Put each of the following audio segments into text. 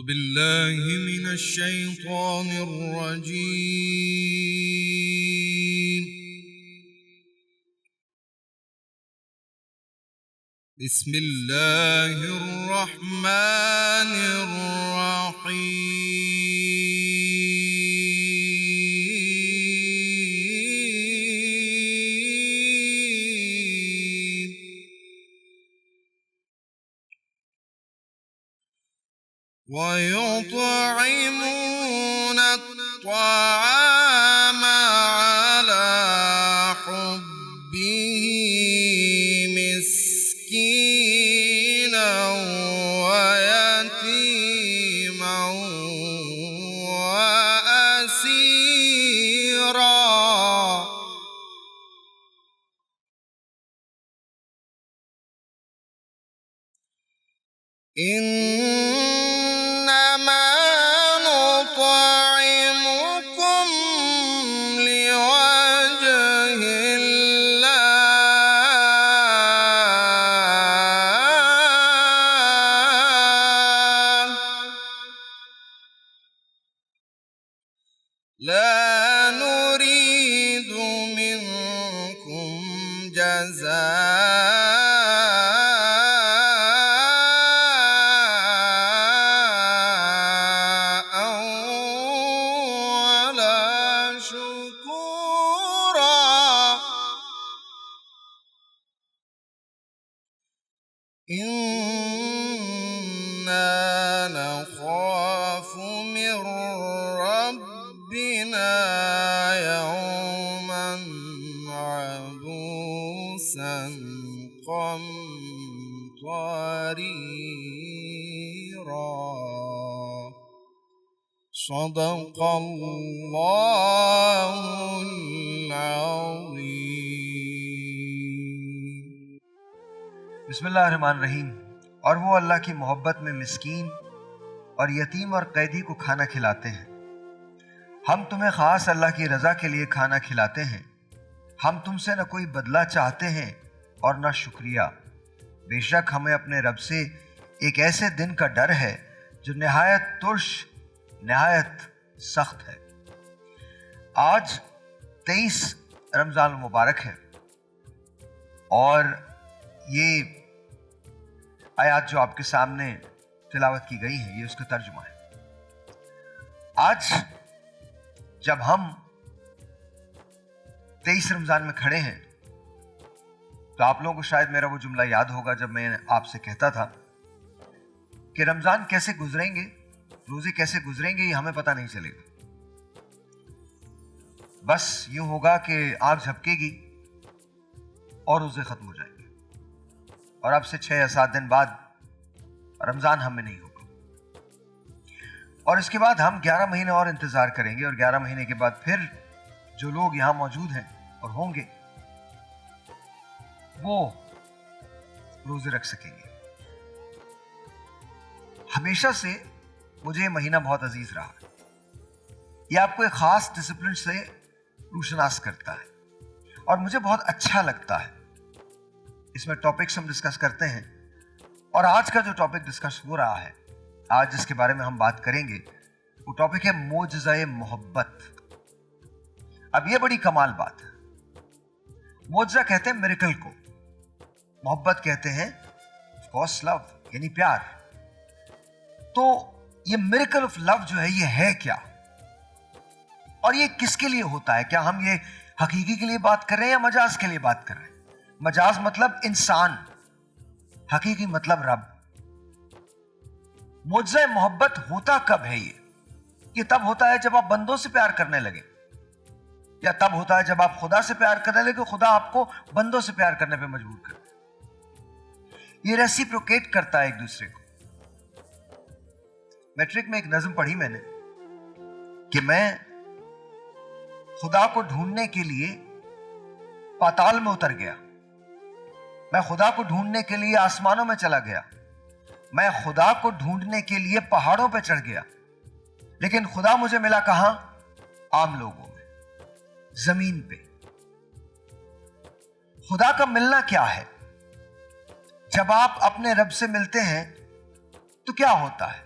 بالله من الشيطان الرجيم. بسم الله الرحمن الرحيم. ويطعمون الطعام على حبه مسكينا ويتيما وأسيرا. إنما نطعمكم لوجه الله لا نريد منكم جزاء ولا شكورا. إنا نخاف من ربنا يوما عبوسا قمطريرا. صدق الله العظيم. بسم اللہ الرحمن الرحیم. اور وہ اللہ کی محبت میں مسکین اور یتیم اور قیدی کو کھانا کھلاتے ہیں. ہم تمہیں خاص اللہ کی رضا کے لیے کھانا کھلاتے ہیں. ہم تم سے نہ کوئی بدلہ چاہتے ہیں اور نہ شکریہ. بے شک ہمیں اپنے رب سے ایک ایسے دن کا ڈر ہے جو نہایت ترش، نہایت سخت ہے. آج 23 رمضان المبارک ہے اور یہ آیات جو آپ کے سامنے تلاوت کی گئی ہیں یہ اس کا ترجمہ ہے. آج جب ہم 23 رمضان میں کھڑے ہیں تو آپ لوگوں کو شاید میرا وہ جملہ یاد ہوگا جب میں آپ سے کہتا تھا کہ رمضان کیسے گزریں گے، روزے کیسے گزریں گے، یہ ہمیں پتہ نہیں چلے گا. بس یوں ہوگا کہ آنکھ جھپکے گی اور روزے ختم ہو جائیں گے اور اب سے 6 یا 7 دن بعد رمضان ہم میں نہیں ہوگا. اور اس کے بعد ہم 11 مہینے اور انتظار کریں گے اور 11 مہینے کے بعد پھر جو لوگ یہاں موجود ہیں اور ہوں گے وہ روزے رکھ سکیں گے. ہمیشہ سے مجھے یہ مہینہ بہت عزیز رہا. یہ آپ کو ایک خاص ڈسپلن سے روشناس کرتا ہے اور مجھے بہت اچھا لگتا ہے. اس میں ٹاپکس ہم ڈسکس کرتے ہیں اور آج کا جو ٹاپک ڈسکس ہو رہا ہے، آج جس کے بارے میں ہم بات کریں گے وہ ٹاپک ہے معجزہ محبت. اب یہ بڑی کمال بات ہے. معجزہ کہتے ہیں میریکل کو، محبت کہتے ہیں آف کورس لو، یعنی پیار. تو یہ میریکل آف لو جو ہے یہ ہے کیا اور یہ کس کے لیے ہوتا ہے؟ کیا ہم یہ حقیقی کے لیے بات کر رہے ہیں یا مجاز کے لیے بات کر رہے ہیں؟ مجاز مطلب انسان، حقیقی مطلب رب. معجزہ محبت ہوتا کب ہے؟ یہ تب ہوتا ہے جب آپ بندوں سے پیار کرنے لگے، یا تب ہوتا ہے جب آپ خدا سے پیار کرنے لگے، خدا آپ کو بندوں سے پیار کرنے پہ مجبور کرتا ہے. یہ ریسیپروکیٹ کرتا ہے ایک دوسرے کو. میٹرک میں ایک نظم پڑھی میں نے کہ میں خدا کو ڈھونڈنے کے لیے پاتال میں اتر گیا، میں خدا کو ڈھونڈنے کے لیے آسمانوں میں چلا گیا، میں خدا کو ڈھونڈنے کے لیے پہاڑوں پہ چڑھ گیا، لیکن خدا مجھے ملا کہاں؟ عام لوگوں میں، زمین پہ. خدا کا ملنا کیا ہے؟ جب آپ اپنے رب سے ملتے ہیں تو کیا ہوتا ہے؟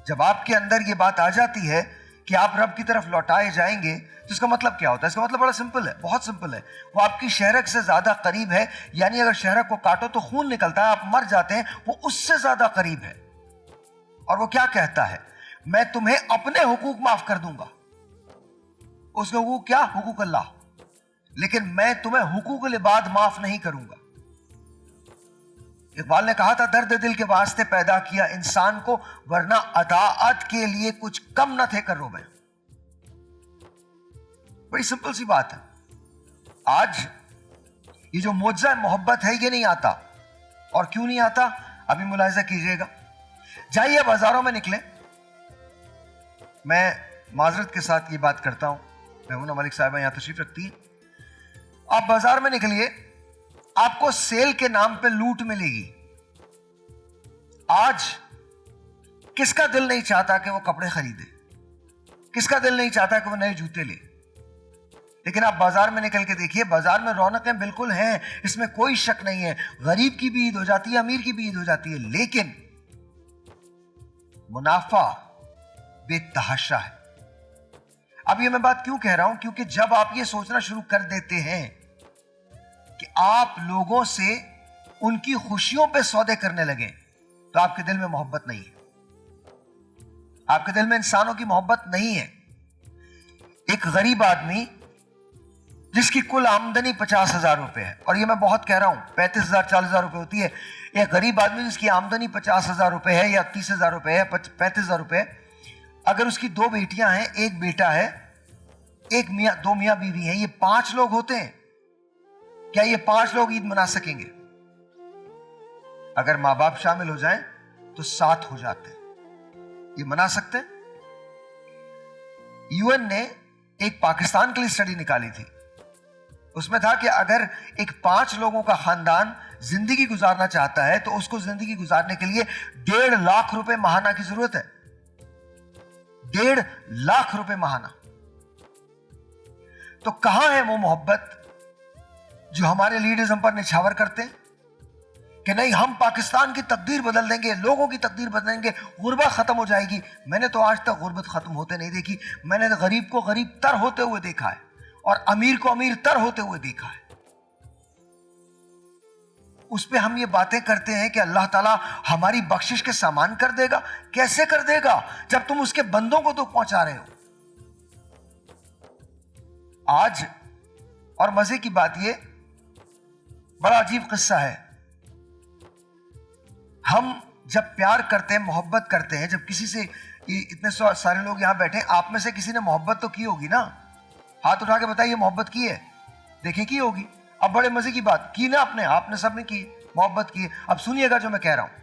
جب آپ کے اندر یہ بات آ جاتی ہے کہ آپ رب کی طرف لوٹائے جائیں گے تو اس کا مطلب کیا ہوتا ہے؟ اس کا مطلب بڑا سمپل ہے، بہت سمپل ہے. وہ آپ کی شہرک سے زیادہ قریب ہے. یعنی اگر شہرک کو کاٹو تو خون نکلتا ہے، آپ مر جاتے ہیں، وہ اس سے زیادہ قریب ہے. اور وہ کیا کہتا ہے؟ میں تمہیں اپنے حقوق معاف کر دوں گا. اس کے حقوق کیا؟ حقوق اللہ. لیکن میں تمہیں حقوق العباد معاف نہیں کروں گا. اقبال نے کہا تھا درد دل کے واسطے پیدا کیا انسان کو، ورنہ اطاعت کے لیے کچھ کم نہ تھے کرو میں. بڑی سمپل سی بات ہے. آج یہ جو معجزہ محبت ہے یہ نہیں آتا. اور کیوں نہیں آتا؟ ابھی ملاحظہ کیجئے گا. جائیے بازاروں میں نکلیں. میں معذرت کے ساتھ یہ بات کرتا ہوں، میمونہ ملک صاحبہ یہاں تشریف رکھتی ہیں. آپ بازار میں نکلیے، آپ کو سیل کے نام پہ لوٹ ملے گی. آج کس کا دل نہیں چاہتا کہ وہ کپڑے خریدے؟ کس کا دل نہیں چاہتا کہ وہ نئے جوتے لے؟ لیکن آپ بازار میں نکل کے دیکھیے، بازار میں رونقیں بالکل ہیں، اس میں کوئی شک نہیں ہے. غریب کی بھی عید ہو جاتی ہے، امیر کی بھی عید ہو جاتی ہے، لیکن منافع بے تحاشا ہے. اب یہ میں بات کیوں کہہ رہا ہوں؟ کیونکہ جب آپ یہ سوچنا شروع کر دیتے ہیں کہ آپ لوگوں سے ان کی خوشیوں پہ سودے کرنے لگیں تو آپ کے دل میں محبت نہیں ہے. آپ کے دل میں انسانوں کی محبت نہیں ہے. ایک غریب آدمی جس کی کل آمدنی 50,000 روپے ہے، اور یہ میں بہت کہہ رہا ہوں، 35,000 40,000 روپے ہوتی ہے. ایک غریب آدمی جس کی آمدنی 50,000 روپے ہے یا 30,000 روپے ہے، 35,000 روپے، اگر اس کی 2 بیٹیاں ہیں، ایک بیٹا ہے، ایک میاں، 2 میاں بیوی ہیں، یہ 5 لوگ ہوتے ہیں. کیا یہ 5 لوگ عید منا سکیں گے؟ اگر ماں باپ شامل ہو جائیں تو 7 ہو جاتے ہیں. یہ منا سکتے ہیں؟ یو این نے ایک پاکستان کے لیے اسٹڈی نکالی تھی. اس میں تھا کہ اگر ایک 5 لوگوں کا خاندان زندگی گزارنا چاہتا ہے تو اس کو زندگی گزارنے کے لیے 1.5 لاکھ روپے ماہانہ کی ضرورت ہے. 1.5 لاکھ روپے ماہانہ. تو کہاں ہے وہ محبت جو ہمارے لیڈرز ہم پر نچھاور کرتے ہیں کہ نہیں ہم پاکستان کی تقدیر بدل دیں گے، لوگوں کی تقدیر بدلیں گے، غربت ختم ہو جائے گی. میں نے تو آج تک غربت ختم ہوتے نہیں دیکھی. میں نے غریب کو غریب تر ہوتے ہوئے دیکھا ہے اور امیر کو امیر تر ہوتے ہوئے دیکھا ہے. اس پہ ہم یہ باتیں کرتے ہیں کہ اللہ تعالیٰ ہماری بخشش کے سامان کر دے گا. کیسے کر دے گا جب تم اس کے بندوں کو دکھ پہنچا رہے ہو؟ آج اور مزے کی بات یہ، بڑا عجیب قصہ ہے. ہم جب پیار کرتے ہیں، محبت کرتے ہیں، جب کسی سے، اتنے سارے لوگ یہاں بیٹھے، آپ میں سے کسی نے محبت تو کی ہوگی نا؟ ہاتھ اٹھا کے بتائیے محبت کی ہے. دیکھیں کی ہوگی. اب بڑے مزے کی بات کی نا، آپ نے سب نے کی، محبت کی ہے. اب سنیے گا جو میں کہہ رہا ہوں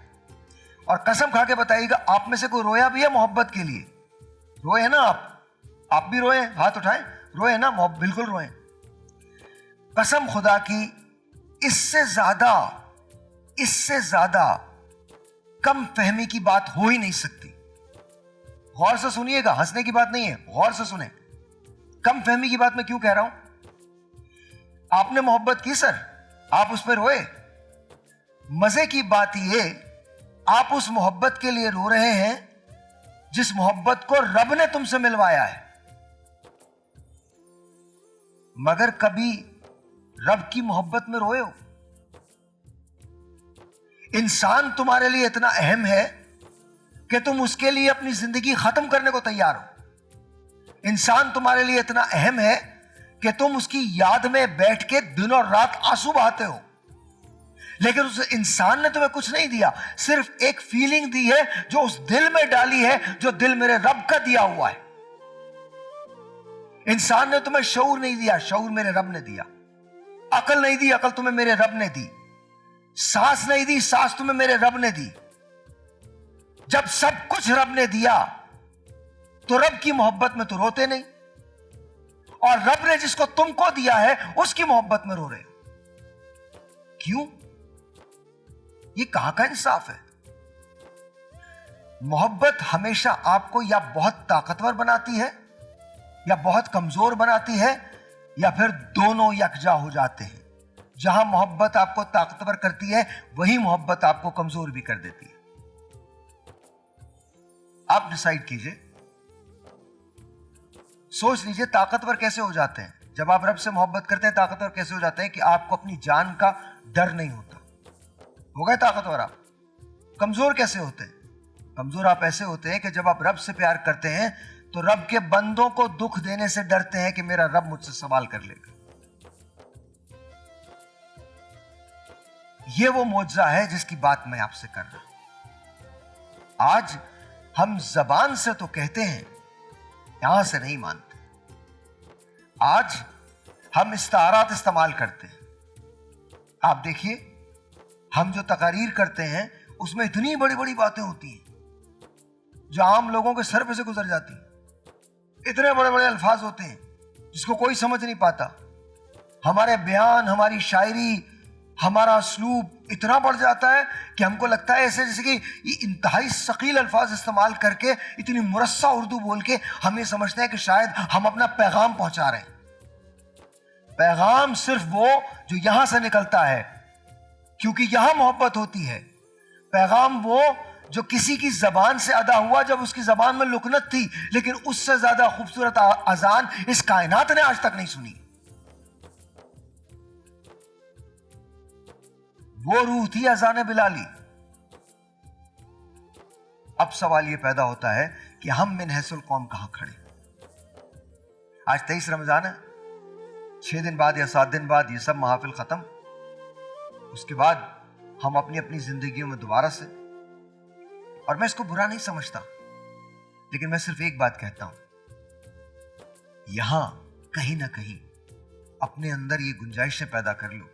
اور قسم کھا کے بتائیے گا، آپ میں سے کوئی رویا بھی ہے محبت کے لیے؟ روئے نا آپ بھی روئے؟ ہاتھ اٹھائیں. روئے نا؟ بالکل روئے. قسم خدا کی اس سے زیادہ کم فہمی کی بات ہو ہی نہیں سکتی. غور سے سنیے گا، ہنسنے کی بات نہیں ہے، غور سے سنیں. کم فہمی کی بات میں کیوں کہہ رہا ہوں؟ آپ نے محبت کی سر، آپ اس پہ روئے. مزے کی بات یہ، آپ اس محبت کے لیے رو رہے ہیں جس محبت کو رب نے تم سے ملوایا ہے. مگر کبھی رب کی محبت میں روئے ہو؟ انسان تمہارے لیے اتنا اہم ہے کہ تم اس کے لیے اپنی زندگی ختم کرنے کو تیار ہو. انسان تمہارے لیے اتنا اہم ہے کہ تم اس کی یاد میں بیٹھ کے دن اور رات آنسو بہاتے ہو. لیکن اس انسان نے تمہیں کچھ نہیں دیا، صرف ایک فیلنگ دی ہے جو اس دل میں ڈالی ہے، جو دل میرے رب کا دیا ہوا ہے. انسان نے تمہیں شعور نہیں دیا، شعور میرے رب نے دیا. عقل نہیں دی، عقل تمہیں میرے رب نے دی. سانس نہیں دی، سانس تمہیں میرے رب نے دی. جب سب کچھ رب نے دیا تو رب کی محبت میں تو روتے نہیں، اور رب نے جس کو تم کو دیا ہے اس کی محبت میں رو رہے. کیوں؟ یہ کہاں کا انصاف ہے؟ محبت ہمیشہ آپ کو یا بہت طاقتور بناتی ہے یا بہت کمزور بناتی ہے، یا پھر دونوں یکجا ہو جاتے ہیں. جہاں محبت آپ کو طاقتور کرتی ہے وہی محبت آپ کو کمزور بھی کر دیتی ہے. آپ ڈیسائیڈ کیجئے, سوچ لیجئے طاقتور کیسے ہو جاتے ہیں جب آپ رب سے محبت کرتے ہیں. طاقتور کیسے ہو جاتے ہیں کہ آپ کو اپنی جان کا ڈر نہیں ہوتا. ہو گئے طاقتور آپ. کمزور کیسے ہوتے ہیں؟ کمزور آپ ایسے ہوتے ہیں کہ جب آپ رب سے پیار کرتے ہیں تو رب کے بندوں کو دکھ دینے سے ڈرتے ہیں کہ میرا رب مجھ سے سوال کر لے گا. یہ وہ معجزہ ہے جس کی بات میں آپ سے کر رہا ہوں. آج ہم زبان سے تو کہتے ہیں, یہاں سے نہیں مانتے. آج ہم استعارات استعمال کرتے ہیں. آپ دیکھیے, ہم جو تقاریر کرتے ہیں اس میں اتنی بڑی بڑی باتیں ہوتی ہیں جو عام لوگوں کے سر پہ سے گزر جاتی ہیں. اتنے بڑے بڑے الفاظ ہوتے ہیں جس کو کوئی سمجھ نہیں پاتا. ہمارے بیان, ہماری شاعری, ہمارا اسلوب اتنا بڑھ جاتا ہے کہ ہم کو لگتا ہے ایسے جیسے کہ یہ انتہائی ثقیل الفاظ استعمال کر کے, اتنی مرصع اردو بول کے ہم یہ سمجھتے ہیں کہ شاید ہم اپنا پیغام پہنچا رہے ہیں. پیغام صرف وہ جو یہاں سے نکلتا ہے, کیونکہ یہاں محبت ہوتی ہے. پیغام وہ جو کسی کی زبان سے ادا ہوا جب اس کی زبان میں لکنت تھی, لیکن اس سے زیادہ خوبصورت اذان اس کائنات نے آج تک نہیں سنی. وہ روح تھی اذان بلالی. اب سوال یہ پیدا ہوتا ہے کہ ہم من حیث القوم کہاں کھڑے. آج 23 رمضان ہے, 6 دن بعد یا 7 دن بعد یہ سب محافل ختم. اس کے بعد ہم اپنی اپنی زندگیوں میں دوبارہ سے, اور میں اس کو برا نہیں سمجھتا, لیکن میں صرف ایک بات کہتا ہوں, یہاں کہیں نہ کہیں اپنے اندر یہ گنجائشیں پیدا کر لو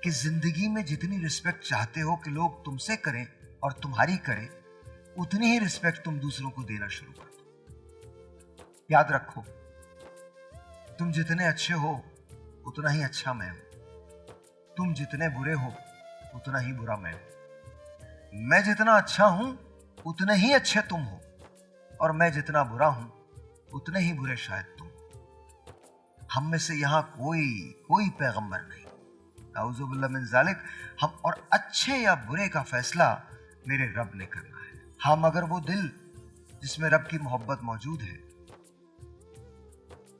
کہ زندگی میں جتنی رسپیکٹ چاہتے ہو کہ لوگ تم سے کریں اور تمہاری کریں, اتنی ہی رسپیکٹ تم دوسروں کو دینا شروع کر دو. یاد رکھو, تم جتنے اچھے ہو اتنا ہی اچھا میں ہوں. تم جتنے برے ہو اتنا ہی برا میں ہوں. میں جتنا اچھا ہوں اتنے ہی اچھے تم ہو, اور میں جتنا برا ہوں اتنے ہی برے شاید تم. ہم میں سے یہاں کوئی پیغمبر نہیں, اعوذ باللہ من ذالک. ہم اور اچھے یا برے کا فیصلہ میرے رب نے کرنا ہے. ہم اگر وہ دل جس میں رب کی محبت موجود ہے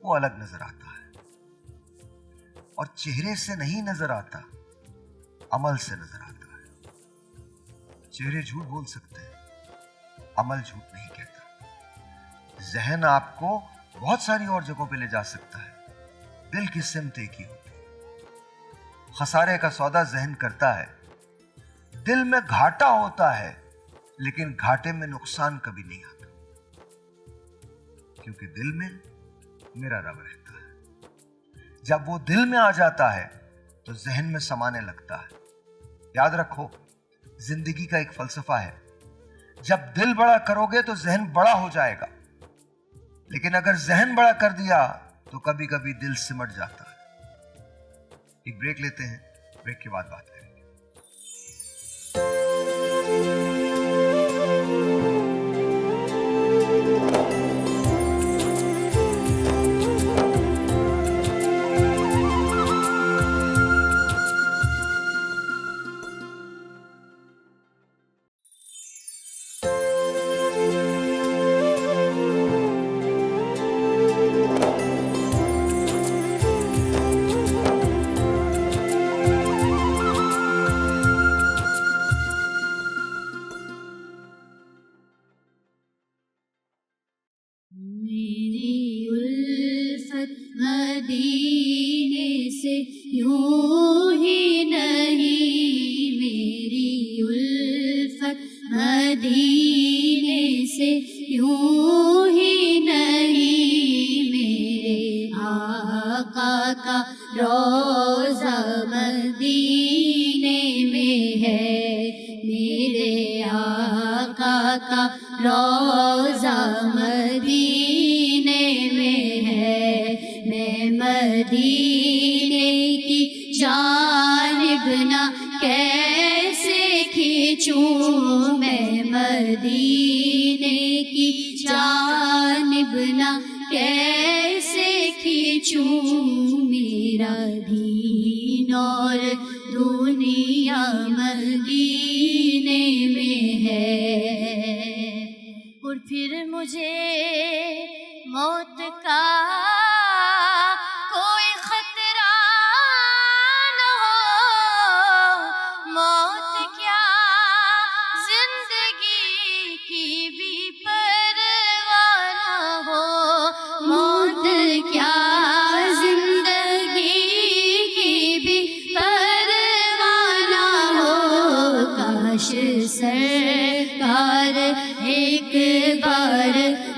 وہ الگ نظر آتا ہے, اور چہرے سے نہیں نظر آتا, عمل سے نظر آتا ہے. چہرے جھوٹ بول سکتے ہیں, عمل جھوٹ نہیں کہتا. ذہن آپ کو بہت ساری اور جگہوں پہ لے جا سکتا ہے, دل کی سمت ایک ہی ہوتی ہے. خسارے کا سودا ذہن کرتا ہے. دل میں گھاٹا ہوتا ہے لیکن گھاٹے میں نقصان کبھی نہیں آتا, کیونکہ دل میں میرا رب رہتا ہے. جب وہ دل میں آ جاتا ہے تو ذہن میں سمانے لگتا ہے. یاد رکھو, زندگی کا ایک فلسفہ ہے, جب دل بڑا کرو گے تو ذہن بڑا ہو جائے گا, لیکن اگر ذہن بڑا کر دیا تو کبھی کبھی دل سمٹ جاتا ہے. ایک بریک لیتے ہیں, بریک کے بعد بات کریں گے. مدینے سے یوں ہی نہیں, میری الفت مدینے سے یوں ہی نہیں, میرے آقا کا روضہ مدینے میں ہے, میرے آقا کا روضہ مدینے میں ہے. میں مدینے کی جانب نہ کیسے کھینچوں, میں مدینے کی جانب نہ کیسے کھینچوں, میرا دین اور دنیا مدینے میں ہے. اور پھر مجھے موت کا کوئی خطرہ نہ ہو، موت کیا زندگی کی بھی پرواہ نہ ہو، موت کیا زندگی کی بھی پرواہ نہ ہو، کاش سرکار ایک بار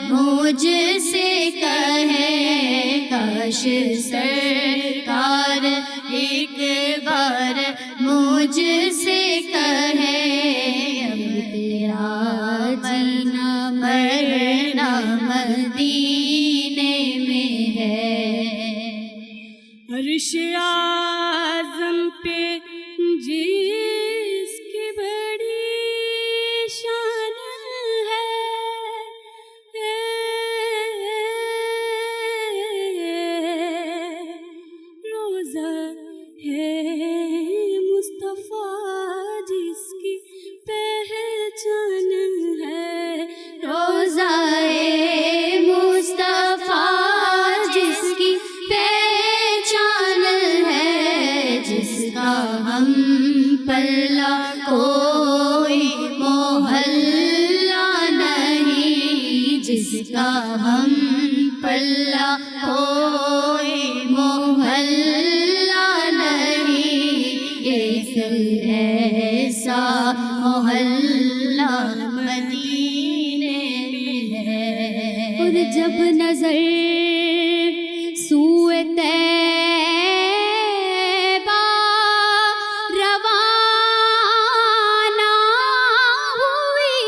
مجھ سے کہے، کاش سرکار ایک بار مجھ سے کہے، اب تیرا جینا مرنا مدینے میں ہے۔ عرش اعظم پہ جس کی بڑی شان ہے، روزہ ہے مصطفیٰ جس کی پہچان ہے، روزہ مصطفیٰ جس کی پہچان ہے، جس کا ہم پلہ کوئی محلہ نہیں، جس کا ہم پلہ کوئی محلہ نہیں، ایک ایسا محلہ مدینے میں ہے۔ اور جب نظر سوئے طیبہ روانہ ہوئی،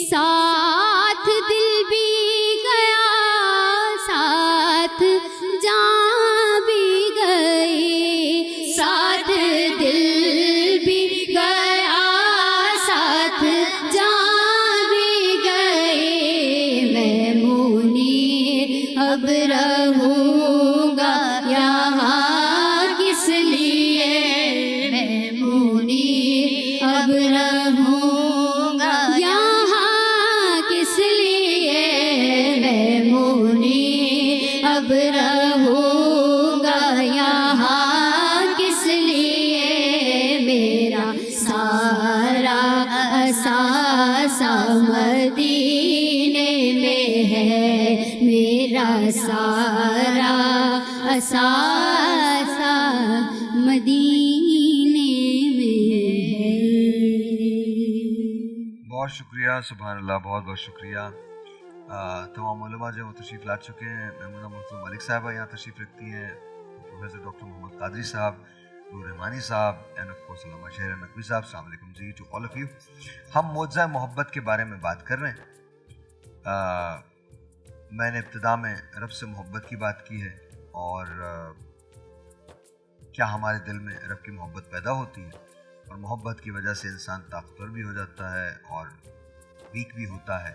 ساتھ دل بھی گیا، ساتھ جان بھی گئی، ساتھ دل بھی گیا، ساتھ جان بھی گئی، میں مونی اب رہوں گا یہاں کس لیے، میں مونی اب رہوں گا یہاں کس لیے، میں مونی اب رہوں گا یہاں کس لیے، میرا سارا اثاثہ مدینے میں ہے، میرا سارا اثاثہ مدینے میں ہے۔ بہت شکریہ، سبحان اللہ، بہت بہت شکریہ۔ تمام علماء جو تشریف لا چکے ہیں، میمونہ محترم ملک صاحبہ یہاں تشریف رکھتی ہیں، پروفیسر ڈاکٹر محمد قادری صاحب، نور رحمانی صاحب، اینڈ آف کورس علامہ شہر نقوی صاحب۔ السلام علیکم جی ٹو آل آف یو۔ ہم معجزہ محبت کے بارے میں بات کر رہے ہیں۔ میں نے ابتدا میں رب سے محبت کی بات کی ہے، اور کیا ہمارے دل میں رب کی محبت پیدا ہوتی ہے، اور محبت کی وجہ سے انسان طاقتور بھی ہو جاتا ہے اور ویک بھی ہوتا ہے۔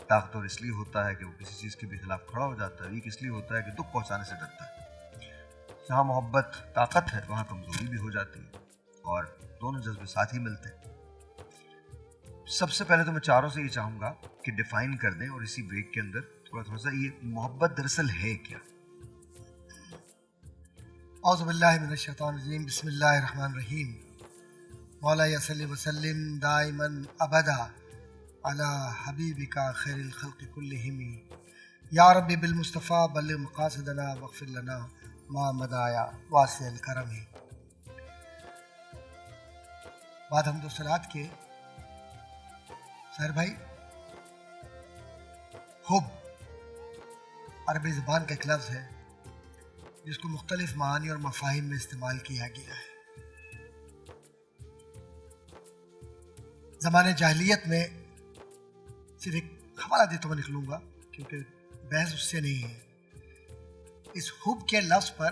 طاقتور اس لیے ہوتا ہے کہ وہ کسی چیز کے بھی خلاف کھڑا ہو جاتا ہے، ویک اس لیے ہوتا ہے کہ دکھ پہنچانے سے ڈرتا ہے۔ جہاں محبت طاقت ہے وہاں کمزوری بھی ہو جاتی ہے، اور دونوں جذبے ساتھ ہی ملتے ہیں۔ سب سے پہلے تو میں چاروں سے یہ چاہوں گا کہ ڈیفائن کر دیں، اور اسی بریک کے اندر تھوڑا سا یہ محبت دراصل ہے کیا۔ اعوذ باللہ من الشیطان الرجیم، بسم اللہ الرحمن الرحیم۔ مولا صلی وسلم دائما ابدا علی حبیبک خیر الخلق کلہم، یا رب بالمصطفیٰ بلغ مقاصدنا واغفر لنا ما مدایا واسع الکرم۔ بعد حمد و صلوات کے سہر بھائی، حب عربی زبان کا ایک لفظ ہے جس کو مختلف معانی اور مفاہیم میں استعمال کیا گیا ہے۔ زمانے جاہلیت میں صرف ایک حوالہ دیتا میں نکلوں گا کیونکہ بحث اس سے نہیں ہے۔ اس حب کے لفظ پر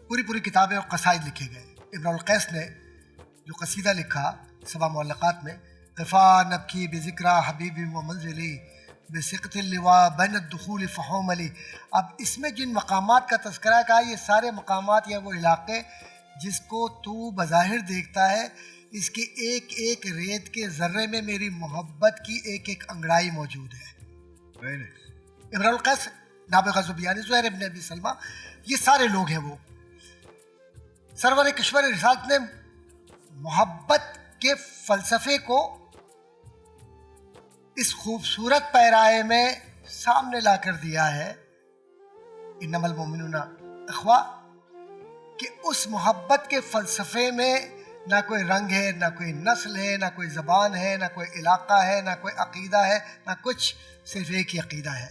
پوری کتابیں اور قصائد لکھے گئے۔ ابن القیس نے جو قصیدہ لکھا 7 معلقات میں، قفا نبکی بذکرہ حبیبی و منزلی بسقط اللواء بین الدخول فحوم علی۔ اب اس میں جن مقامات کا تذکرہ کہا، یہ سارے مقامات یا وہ علاقے جس کو تو بظاہر دیکھتا ہے اس کے ایک ایک ریت کے ذرے میں میری محبت کی ایک ایک انگڑائی موجود ہے. امرؤ القیس نابغہ زبیانی زہیر ابن ابی سلمہ یہ سارے لوگ ہیں. وہ سرور کشور رسالت نے محبت کے فلسفے کو اس خوبصورت پیرائے میں سامنے لا کر دیا ہے. انما المؤمنون اخوہ کہ اس محبت کے فلسفے میں نہ کوئی رنگ ہے، نہ کوئی نسل ہے، نہ کوئی زبان ہے، نہ کوئی علاقہ ہے، نہ کوئی عقیدہ ہے، نہ کچھ، صرف ایک ہی عقیدہ ہے،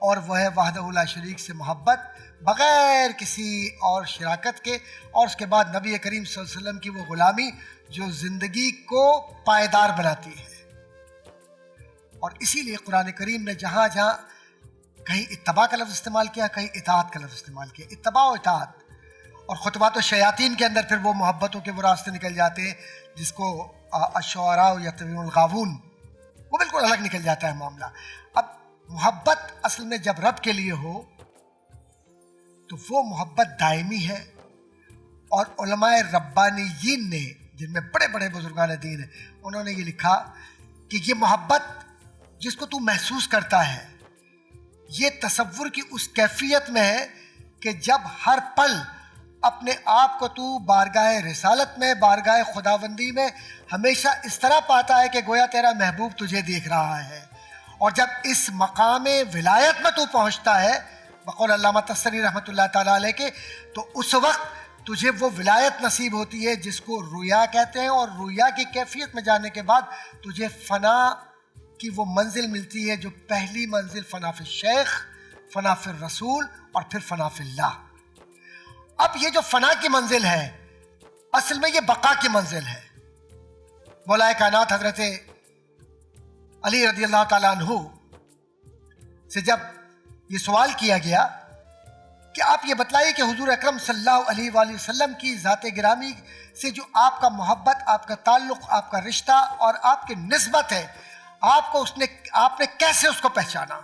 اور وہ ہے وحدہ لا شریک سے محبت بغیر کسی اور شراکت کے، اور اس کے بعد نبی کریم صلی اللہ علیہ وسلم کی وہ غلامی جو زندگی کو پائیدار بناتی ہے. اور اسی لیے قرآن کریم نے جہاں جہاں کہیں اتباع کا لفظ استعمال کیا، کہیں اطاعت کا لفظ استعمال کیا. اتباع و اطاعت. اور خطبات و شیاطین کے اندر پھر وہ محبتوں کے وہ راستے نکل جاتے ہیں جس کو الشعراء یتبعون الغاوون، وہ بالکل الگ نکل جاتا ہے معاملہ. اب محبت اصل میں جب رب کے لیے ہو تو وہ محبت دائمی ہے. اور علماء ربانیین نے، جن میں بڑے بڑے بزرگان دین ہیں، انہوں نے یہ لکھا کہ یہ محبت جس کو تو محسوس کرتا ہے یہ تصور کی اس کیفیت میں ہے کہ جب ہر پل اپنے آپ کو تو بارگاہ رسالت میں، بارگاہ خداوندی میں ہمیشہ اس طرح پاتا ہے کہ گویا تیرا محبوب تجھے دیکھ رہا ہے. اور جب اس مقام ولایت میں تو پہنچتا ہے بقول علامہ تستری رحمۃ اللہ تعالیٰ علیہ کے، تو اس وقت تجھے وہ ولایت نصیب ہوتی ہے جس کو رویا کہتے ہیں. اور رویا کی کیفیت میں جانے کے بعد تجھے فنا کی وہ منزل ملتی ہے جو پہلی منزل فنا فی الشیخ، فنا فی الرسول، اور پھر فنا فی اللہ. اب یہ جو فنا کی منزل ہے اصل میں یہ بقا کی منزل ہے. مولا کائنات حضرت علی رضی اللہ تعالیٰ عنہ سے جب یہ سوال کیا گیا کہ آپ یہ بتلائیے کہ حضور اکرم صلی اللہ علیہ وآلہ وسلم کی ذات گرامی سے جو آپ کا محبت، آپ کا تعلق، آپ کا رشتہ اور آپ کی نسبت ہے، آپ نے کیسے اس کو پہچانا؟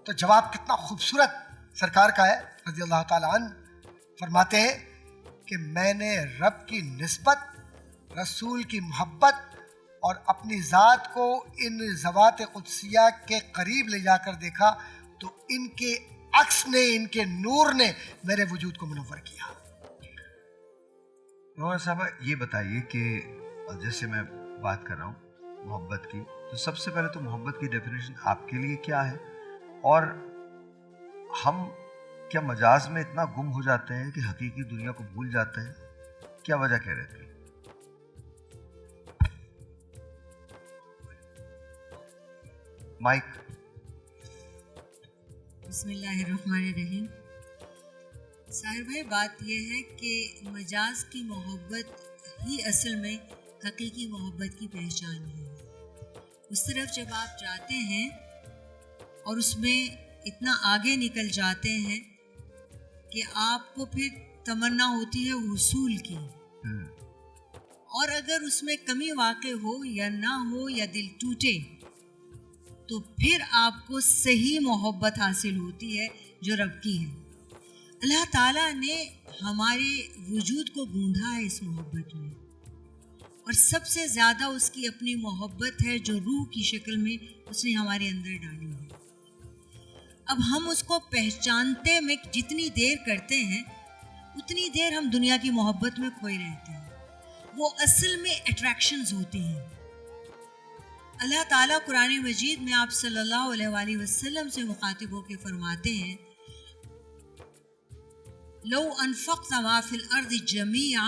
تو جواب کتنا خوبصورت سرکار کا ہے رضی اللہ تعالیٰ عنہ. فرماتے ہیں کہ میں نے رب کی نسبت، رسول کی محبت اور اپنی ذات کو ان ذوات قدسیہ کے قریب لے جا کر دیکھا تو ان کے عکس نے، ان کے نور نے میرے وجود کو منور کیا. نور صاحب یہ بتائیے کہ جیسے میں بات کر رہا ہوں محبت کی، تو سب سے پہلے تو محبت کی ڈیفینیشن آپ کے لیے کیا ہے؟ اور ہم کیا مجاز میں اتنا گم ہو جاتے ہیں کہ حقیقی دنیا کو بھول جاتے ہیں؟ کیا وجہ کہہ رہے تھے؟ مائک. بسم اللہ الرحمن الرحیم. ساحر بھائی، بات یہ ہے کہ مجاز کی محبت ہی اصل میں حقیقی محبت کی پہچان ہے. اس طرف جب آپ جاتے ہیں اور اس میں اتنا آگے نکل جاتے ہیں کہ آپ کو پھر تمنا ہوتی ہے حصول کی، اور اگر اس میں کمی واقع ہو یا نہ ہو یا دل ٹوٹے تو پھر آپ کو صحیح محبت حاصل ہوتی ہے جو رب کی ہے. اللہ تعالیٰ نے ہمارے وجود کو گونڈھا ہے اس محبت میں، اور سب سے زیادہ اس کی اپنی محبت ہے جو روح کی شکل میں اس نے ہمارے اندر ڈالی ہے. اب ہم اس کو پہچانتے میں جتنی دیر کرتے ہیں اتنی دیر ہم دنیا کی محبت میں کھوئے رہتے ہیں. وہ اصل میں اٹریکشنز ہوتی ہیں. اللہ تعالیٰ قرآن مجید میں آپ صلی اللہ علیہ وآلہ وسلم سے مخاطب ہو کے فرماتے ہیں لو انفقت ما فی الارض جمیعا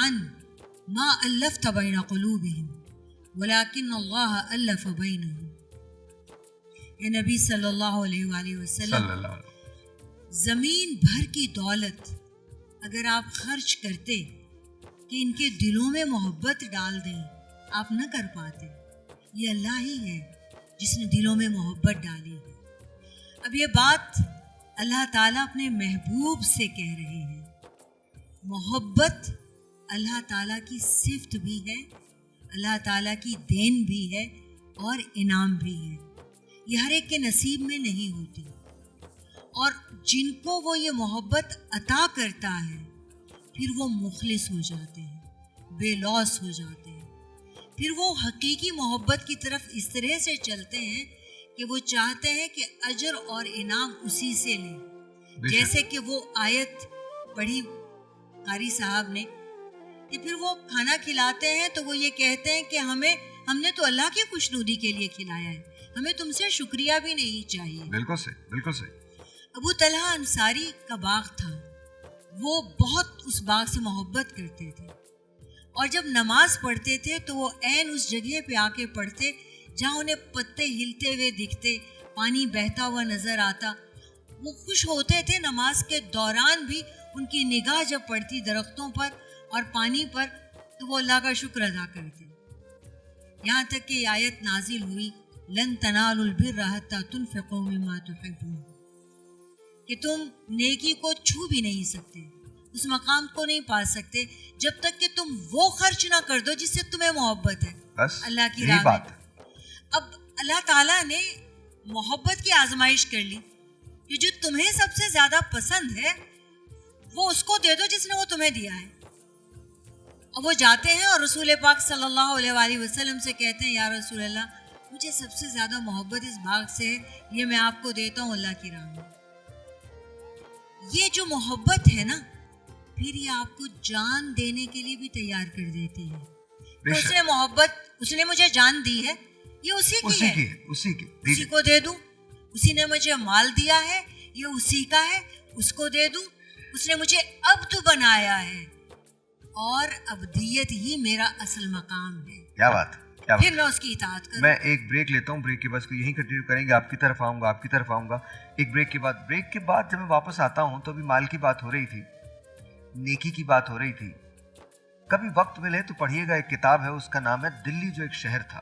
ما الفت بین قلوبہم ولکن اللہ الف بینہم. اے نبی صلی اللہ علیہ وآلہ وسلم، زمین بھر کی دولت اگر آپ خرچ کرتے کہ ان کے دلوں میں محبت ڈال دیں، آپ نہ کر پاتے. یہ اللہ ہی ہے جس نے دلوں میں محبت ڈالی ہے. اب یہ بات اللہ تعالیٰ اپنے محبوب سے کہہ رہے ہیں. محبت اللہ تعالیٰ کی صفت بھی ہے، اللہ تعالیٰ کی دین بھی ہے اور انعام بھی ہے. یہ ہر ایک کے نصیب میں نہیں ہوتی، اور جن کو وہ یہ محبت عطا کرتا ہے پھر وہ مخلص ہو جاتے ہیں، بے لوث ہو جاتے ہیں. پھر وہ حقیقی محبت کی طرف اس طرح سے چلتے ہیں کہ وہ چاہتے ہیں کہ اجر اور انعام اسی سے لیں. جیسے کہ وہ آیت پڑھی قاری صاحب نے کہ پھر وہ کھانا کھلاتے ہیں تو وہ یہ کہتے ہیں کہ ہم نے تو اللہ کی خوشنودی کے لیے کھلایا ہے, ہمیں تم سے شکریہ بھی نہیں چاہیے. بالکل صحیح, بالکل صحیح. ابو طلحہ انصاری کا باغ تھا, وہ بہت اس باغ سے محبت کرتے تھے, اور جب نماز پڑھتے تھے تو وہ عین اس جگہ پہ آ کے پڑھتے جہاں انہیں پتے ہلتے ہوئے دکھتے, پانی بہتا ہوا نظر آتا. وہ خوش ہوتے تھے نماز کے دوران بھی ان کی نگاہ جب پڑتی درختوں پر اور پانی پر تو وہ اللہ کا شکر ادا کرتے. یہاں تک کہ یہ آیت نازل ہوئی, لن تنالوا البر حتی تنفقوا مما تحبون, کہ تم نیکی کو چھو بھی نہیں سکتے, اس مقام کو نہیں پا سکتے جب تک کہ تم وہ خرچ نہ کر دو جس سے تمہیں محبت ہے, بس اللہ کی یہی راہ بات میں. ہے. اب اللہ تعالیٰ نے محبت کی آزمائش کر لی کہ جو تمہیں سب سے زیادہ پسند ہے وہ اس کو دے دو جس نے وہ تمہیں دیا ہے. اور وہ جاتے ہیں اور رسول پاک صلی اللہ علیہ وآلہ وسلم سے کہتے ہیں, یا رسول اللہ, مجھے سب سے زیادہ محبت اس باغ سے ہے, یہ میں آپ کو دیتا ہوں اللہ کی راہ میں. یہ جو محبت ہے نا, پھر یہ آپ کو جان دینے کے لیے بھی تیار کر دیتی ہے. اس نے محبت, اس نے مجھے جان دی ہے, یہ اسی کی ہے, اسی کو دے دوں. اسی نے مجھے مال دیا ہے, یہ اسی کا ہے, اس کو دے دوں. اس نے مجھے عبد بنایا ہے اور عبدیت ہی میرا اصل مقام ہے. کیا بات, کیا پھر بات. میں اس کی اطاعت کروں. میں ایک بریک لیتا ہوں, بریک کے بعد یہی کنٹینیو کریں گے. آپ کی طرف آؤں گا, ایک بریک کے بعد جب میں واپس آتا ہوں تو ابھی مال کی بات ہو رہی تھی, نیکی کی بات ہو رہی تھی. کبھی وقت ملے تو پڑھیے گا, ایک کتاب ہے, اس کا نام ہے دلی جو ایک شہر تھا.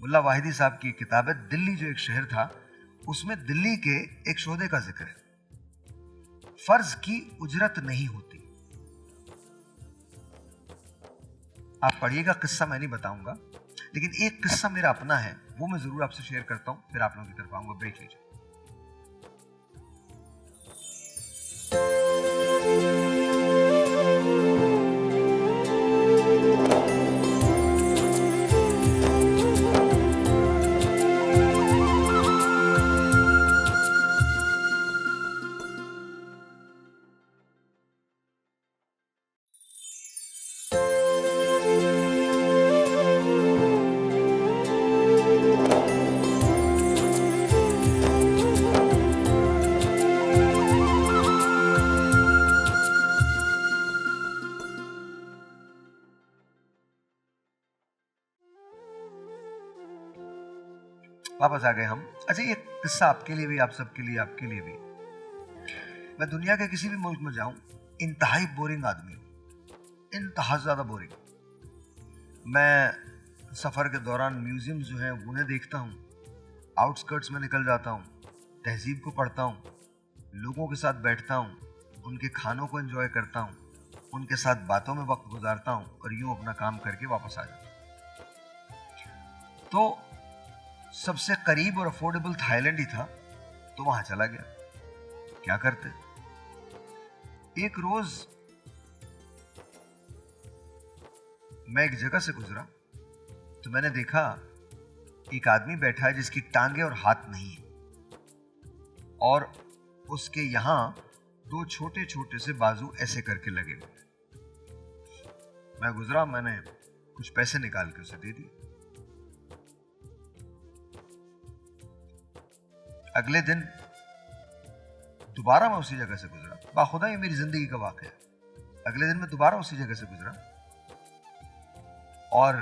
ملا واحدی صاحب کی ایک کتاب ہے دلی جو ایک شہر تھا. اس میں دلی کے ایک شعبے کا ذکر ہے. فرض کی اجرت نہیں ہوتی. آپ پڑھیے گا, قصہ میں نہیں بتاؤں گا, لیکن ایک قصہ میرا اپنا ہے, وہ میں ضرور آپ سے شیئر کرتا ہوں, پھر آپ لوگوں کی طرف آؤں گا. بریک لیجیے. واپس آ گئے ہم. اچھا, یہ قصہ آپ کے لیے بھی, آپ سب کے لیے, آپ کے لیے بھی. میں دنیا کے کسی بھی ملک میں جاؤں, انتہائی بورنگ آدمی ہوں, انتہا زیادہ بورنگ. میں سفر کے دوران میوزیم جو ہیں انہیں دیکھتا ہوں, آؤٹ اسکرٹس میں نکل جاتا ہوں, تہذیب کو پڑھتا ہوں, لوگوں کے ساتھ بیٹھتا ہوں, ان کے کھانوں کو انجوائے کرتا ہوں, ان کے ساتھ باتوں میں وقت گزارتا ہوں, اور یوں اپنا کام کر کے واپس آ جاتا ہوں. تو سب سے قریب اور افورڈیبل تھائی لینڈ ہی تھا, تو وہاں چلا گیا. کیا کرتے, ایک روز میں ایک جگہ سے گزرا تو میں نے دیکھا ایک آدمی بیٹھا ہے جس کی ٹانگیں اور ہاتھ نہیں ہیں, اور اس کے یہاں دو چھوٹے چھوٹے سے بازو ایسے کر کے لگے ہوئے. میں گزرا, میں نے کچھ پیسے نکال کے اسے دے دی. اگلے دن دوبارہ میں اسی جگہ سے گزرا, باخدا یہ میری زندگی کا واقعہ ہے. اگلے دن میں دوبارہ اسی جگہ سے گزرا, اور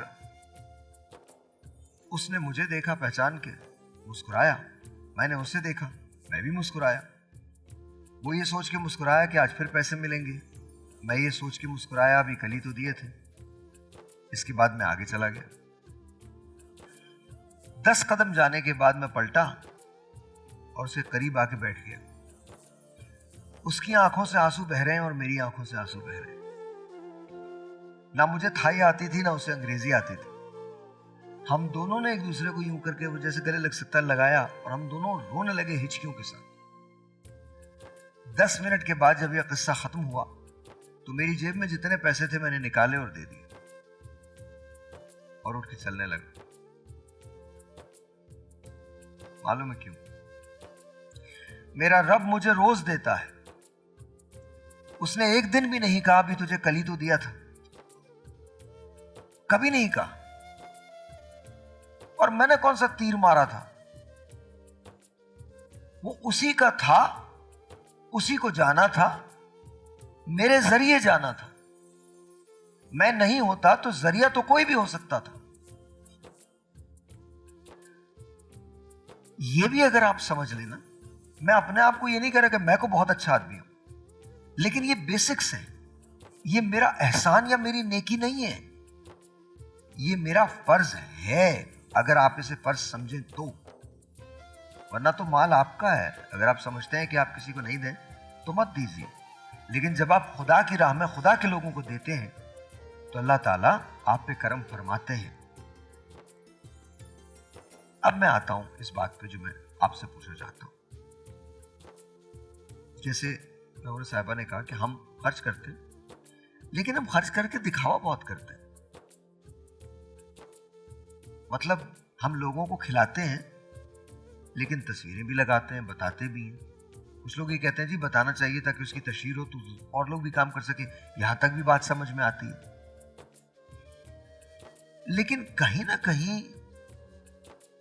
اس نے مجھے دیکھا, پہچان کے مسکرایا. میں نے اسے دیکھا, میں بھی مسکرایا. وہ یہ سوچ کے مسکرایا کہ آج پھر پیسے ملیں گے. میں یہ سوچ کے مسکرایا, ابھی کل ہی تو دیے تھے. اس کے بعد میں آگے چلا گیا. 10 قدم جانے کے بعد میں پلٹا اور اسے قریب آ کے بیٹھ گیا. اس کی آنکھوں سے آنسو بہ رہے ہیں اور میری آنکھوں سے آنسو بہ رہے ہیں. نہ مجھے تھائی آتی تھی, نہ اسے انگریزی آتی تھی. ہم دونوں نے ایک دوسرے کو یوں کر کے جیسے گلے لگ سکتا لگایا, اور ہم دونوں رونے لگے ہچکیوں کے ساتھ. 10 منٹ کے بعد جب یہ قصہ ختم ہوا تو میری جیب میں جتنے پیسے تھے میں نے نکالے اور دے دیے. اور اٹھ کے چلنے لگا. معلوم ہے کیوں؟ میرا رب مجھے روز دیتا ہے. اس نے ایک دن بھی نہیں کہا بھی تجھے کل ہی تو دیا تھا. کبھی نہیں کہا. اور میں نے کون سا تیر مارا تھا؟ وہ اسی کا تھا, اسی کو جانا تھا, میرے ذریعے جانا تھا. میں نہیں ہوتا تو ذریعہ تو کوئی بھی ہو سکتا تھا. یہ بھی اگر آپ سمجھ لینا, میں اپنے آپ کو یہ نہیں کہہ رہا کہ میں کو بہت اچھا آدمی ہوں, لیکن یہ بیسکس ہے. یہ میرا احسان یا میری نیکی نہیں ہے, یہ میرا فرض ہے. اگر آپ اسے فرض سمجھیں تو, ورنہ تو مال آپ کا ہے. اگر آپ سمجھتے ہیں کہ آپ کسی کو نہیں دیں تو مت دیجیے. لیکن جب آپ خدا کی راہ میں خدا کے لوگوں کو دیتے ہیں تو اللہ تعالیٰ آپ پہ کرم فرماتے ہیں. اب میں آتا ہوں اس بات پہ جو میں آپ سے پوچھنا چاہتا ہوں. جیسے نور صاحبہ نے کہا کہ ہم خرچ کرتے, لیکن ہم خرچ کر کے دکھاوا بہت کرتے ہیں. مطلب ہم لوگوں کو کھلاتے ہیں لیکن تصویریں بھی لگاتے ہیں, بتاتے بھی ہیں. کچھ لوگ یہ کہتے ہیں جی بتانا چاہیے تاکہ اس کی تشہیر ہو تو اور لوگ بھی کام کر سکیں. یہاں تک بھی بات سمجھ میں آتی ہے. لیکن کہیں نہ کہیں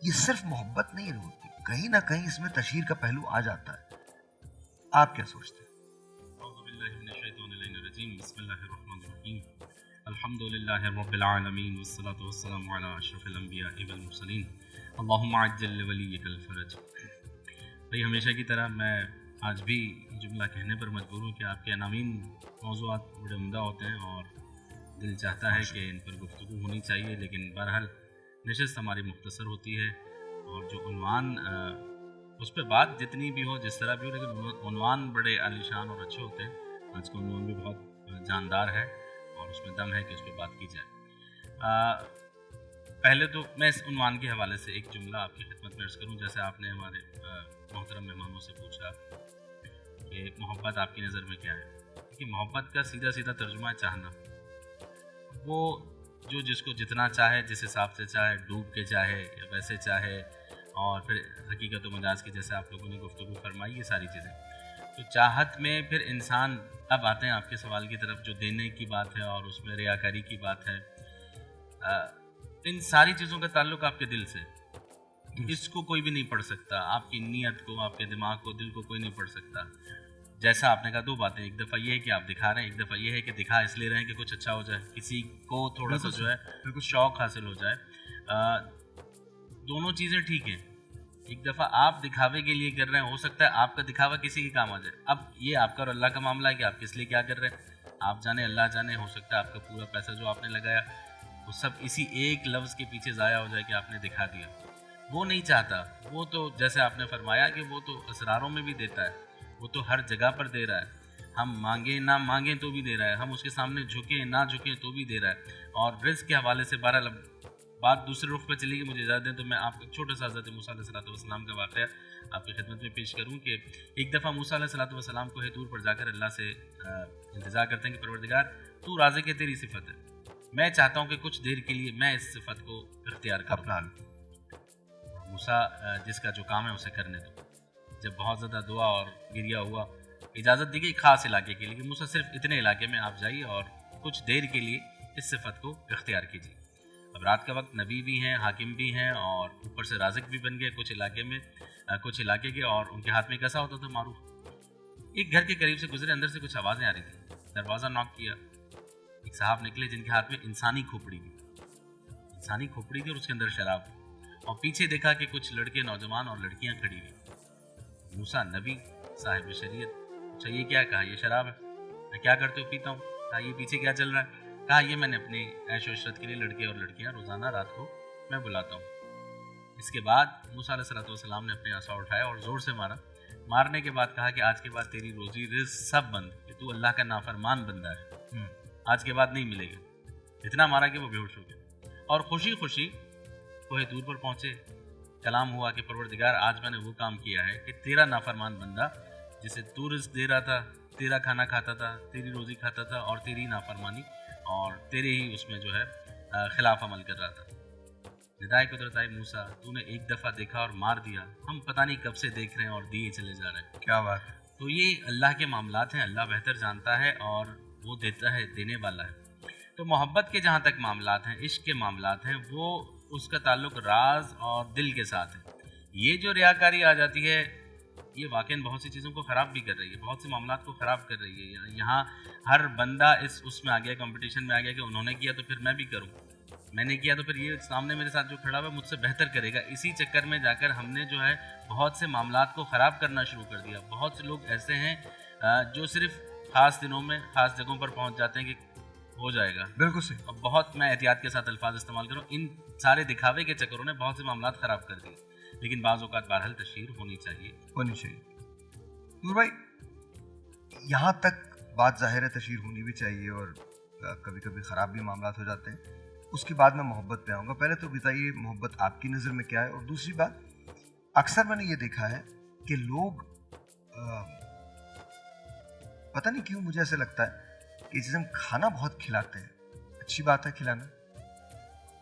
یہ صرف محبت نہیں ہوتی, کہیں نہ کہیں اس میں تشہیر کا پہلو آ جاتا ہے. آپ کیا سوچتے ہیں؟ بسم اللہ الرحمن الرحیم. الحمد للہ رب العالمین والصلاة والسلام علی اشرف الانبیاء والمرسلین. اللہم عجل ولیک الفرج. بھئی ہمیشہ کی طرح میں آج بھی جملہ کہنے پر مجبور ہوں کہ آپ کے عناوین موضوعات بڑے عمدہ ہوتے ہیں اور دل چاہتا ہے کہ ان پر گفتگو ہونی چاہیے, لیکن بہرحال نشست ہماری مختصر ہوتی ہے اور جو عنوان اس پہ بات جتنی بھی ہو جس طرح بھی ہو, لیکن عنوان بڑے عالیشان اور اچھے ہوتے ہیں. آج کا عنوان بھی بہت جاندار ہے اور اس میں دم ہے کہ اس پہ بات کی جائے. پہلے تو میں اس عنوان کے حوالے سے ایک جملہ آپ کی خدمت میں عرض کروں. جیسے آپ نے ہمارے محترم مہمانوں سے پوچھا کہ محبت آپ کی نظر میں کیا ہے, کہ محبت کا سیدھا سیدھا ترجمہ ہے چاہنا. وہ جو جس کو جتنا چاہے, جس حساب سے چاہے, ڈوب کے چاہے یا ویسے چاہے, اور پھر حقیقت و مجاز کی جیسے آپ لوگوں نے گفتگو فرمائی, یہ ساری چیزیں. تو چاہت میں پھر انسان, اب آتے ہیں آپ کے سوال کی طرف, جو دینے کی بات ہے اور اس میں ریاکاری کی بات ہے. ان ساری چیزوں کا تعلق آپ کے دل سے, اس کو کوئی بھی نہیں پڑھ سکتا. آپ کی نیت کو, آپ کے دماغ کو, دل کو کوئی نہیں پڑھ سکتا. جیسا آپ نے کہا, دو باتیں, ایک دفعہ یہ ہے کہ آپ دکھا رہے ہیں, ایک دفعہ یہ ہے کہ دکھا اس لیے رہے ہیں کہ کچھ اچھا ہو جائے, کسی کو تھوڑا سا جو ہے بالکل شوق حاصل ہو جائے. دونوں چیزیں ٹھیک ہیں. ایک دفعہ آپ دکھاوے کے لیے کر رہے ہیں, ہو سکتا ہے آپ کا دکھاوا کسی کے کام آ جائے. اب یہ آپ کا اور اللہ کا معاملہ ہے کہ آپ کس لیے کیا کر رہے ہیں, آپ جانے, اللہ جانے. ہو سکتا ہے آپ کا پورا پیسہ جو آپ نے لگایا وہ سب اسی ایک لفظ کے پیچھے ضائع ہو جائے کہ آپ نے دکھا دیا. وہ نہیں چاہتا. وہ تو جیسے آپ نے فرمایا کہ وہ تو اسراروں میں بھی دیتا ہے, وہ تو ہر جگہ پر دے رہا ہے. ہم مانگیں نہ مانگیں تو بھی دے رہا ہے, ہم اس کے سامنے جھکیں نہ جھکیں تو بھی دے رہا ہے. اور رزق کے حوالے سے بہرحال بات دوسرے رخ پہ چلی گئی. مجھے اجازت دیں تو میں آپ کو ایک چھوٹا سا حضرت موسیٰ علیہ السلام کا واقعہ آپ کی خدمت میں پیش کروں کہ ایک دفعہ موسیٰ علیہ السلام کو طور پر جا کر اللہ سے انتظار کرتے ہیں کہ پروردگار تو رازق ہے, تیری صفت ہے, میں چاہتا ہوں کہ کچھ دیر کے لیے میں اس صفت کو اختیار کروں. موسیٰ جس کا جو کام ہے اسے کرنے دو. جب بہت زیادہ دعا اور گریا ہوا, اجازت دی گئی خاص علاقے کے لیے کہ موسیٰ صرف اتنے علاقے میں آپ جائیے اور کچھ دیر کے لیے اس صفت کو اختیار کیجیے. اب رات کا وقت, نبی بھی ہیں, حاکم بھی ہیں, اور اوپر سے رازق بھی بن گئے کچھ علاقے میں, کچھ علاقے کے, اور ان کے ہاتھ میں کیسا ہوتا تھا معروف. ایک گھر کے قریب سے گزرے, اندر سے کچھ آوازیں آ رہی تھیں. دروازہ ناک کیا, ایک صاحب نکلے جن کے ہاتھ میں انسانی کھوپڑی تھی اور اس کے اندر شراب, اور پیچھے دیکھا کہ کچھ لڑکے, نوجوان اور لڑکیاں کھڑی ہوئی. موسیٰ نبی صاحب شریعت, اچھا یہ کیا؟ کہا یہ شراب ہے. میں کیا کرتے ہو؟ پیتا ہوں. کہا یہ پیچھے کیا چل رہا ہے؟ کہا یہ میں نے اپنی عیش و عشرت کے لیے لڑکے اور لڑکیاں روزانہ رات کو میں بلاتا ہوں. اس کے بعد موسیٰ علیہ السلام نے اپنے عصا اٹھایا اور زور سے مارا. مارنے کے بعد کہا کہ آج کے بعد تیری روزی رزق سب بند, کہ تو اللہ کا نافرمان بندہ ہے, آج کے بعد نہیں ملے گا. اتنا مارا کہ وہ بے ہوش ہو گیا اور خوشی خوشی کوہ طور پر پہنچے. کلام ہوا کہ پروردگار آج میں نے وہ کام کیا ہے کہ تیرا نافرمان بندہ جسے تو رزق دے رہا تھا, تیرا کھانا کھاتا تھا, تیری روزی کھاتا تھا, اور تیری نافرمانی اور تیرے ہی اس میں جو ہے خلاف عمل کر رہا تھا. ندائے قدرت آئی موسیٰ تو نے ایک دفعہ دیکھا اور مار دیا, ہم پتہ نہیں کب سے دیکھ رہے ہیں اور دیے چلے جا رہے ہیں. کیا بات ہے. تو یہ اللہ کے معاملات ہیں, اللہ بہتر جانتا ہے اور وہ دیتا ہے, دینے والا ہے. تو محبت کے جہاں تک معاملات ہیں, عشق کے معاملات ہیں, وہ اس کا تعلق راز اور دل کے ساتھ ہے. یہ جو ریاکاری آ جاتی ہے یہ واقعاً بہت سی چیزوں کو خراب بھی کر رہی ہے, بہت سے معاملات کو خراب کر رہی ہے. یہاں ہر بندہ اس میں آ گیا, کمپٹیشن میں آ گیا کہ انہوں نے کیا تو پھر میں بھی کروں, میں نے کیا تو پھر یہ سامنے میرے ساتھ جو کھڑا ہوا ہے مجھ سے بہتر کرے گا. اسی چکر میں جا کر ہم نے جو ہے بہت سے معاملات کو خراب کرنا شروع کر دیا. بہت سے لوگ ایسے ہیں جو صرف خاص دنوں میں خاص جگہوں پر پہنچ جاتے ہیں کہ ہو جائے گا. بالکل صحیح. اب بہت میں احتیاط کے ساتھ الفاظ استعمال کروں, ان سارے دکھاوے کے چکروں نے بہت سے معاملات خراب کر دیے. لیکن بعض اوقات بہرحال تشہیر ہونی چاہیے. نور بھائی, یہاں تک بات ظاہر ہے تشہیر ہونی بھی چاہیے اور کبھی کبھی خراب بھی معاملات ہو جاتے ہیں. اس کے بعد میں محبت پہ آؤں گا. پہلے تو بتائیے محبت آپ کی نظر میں کیا ہے, اور دوسری بات اکثر میں نے یہ دیکھا ہے کہ لوگ پتہ نہیں کیوں مجھے ایسے لگتا ہے کہ جسے ہم کھانا بہت کھلاتے ہیں, اچھی بات ہے کھلانا,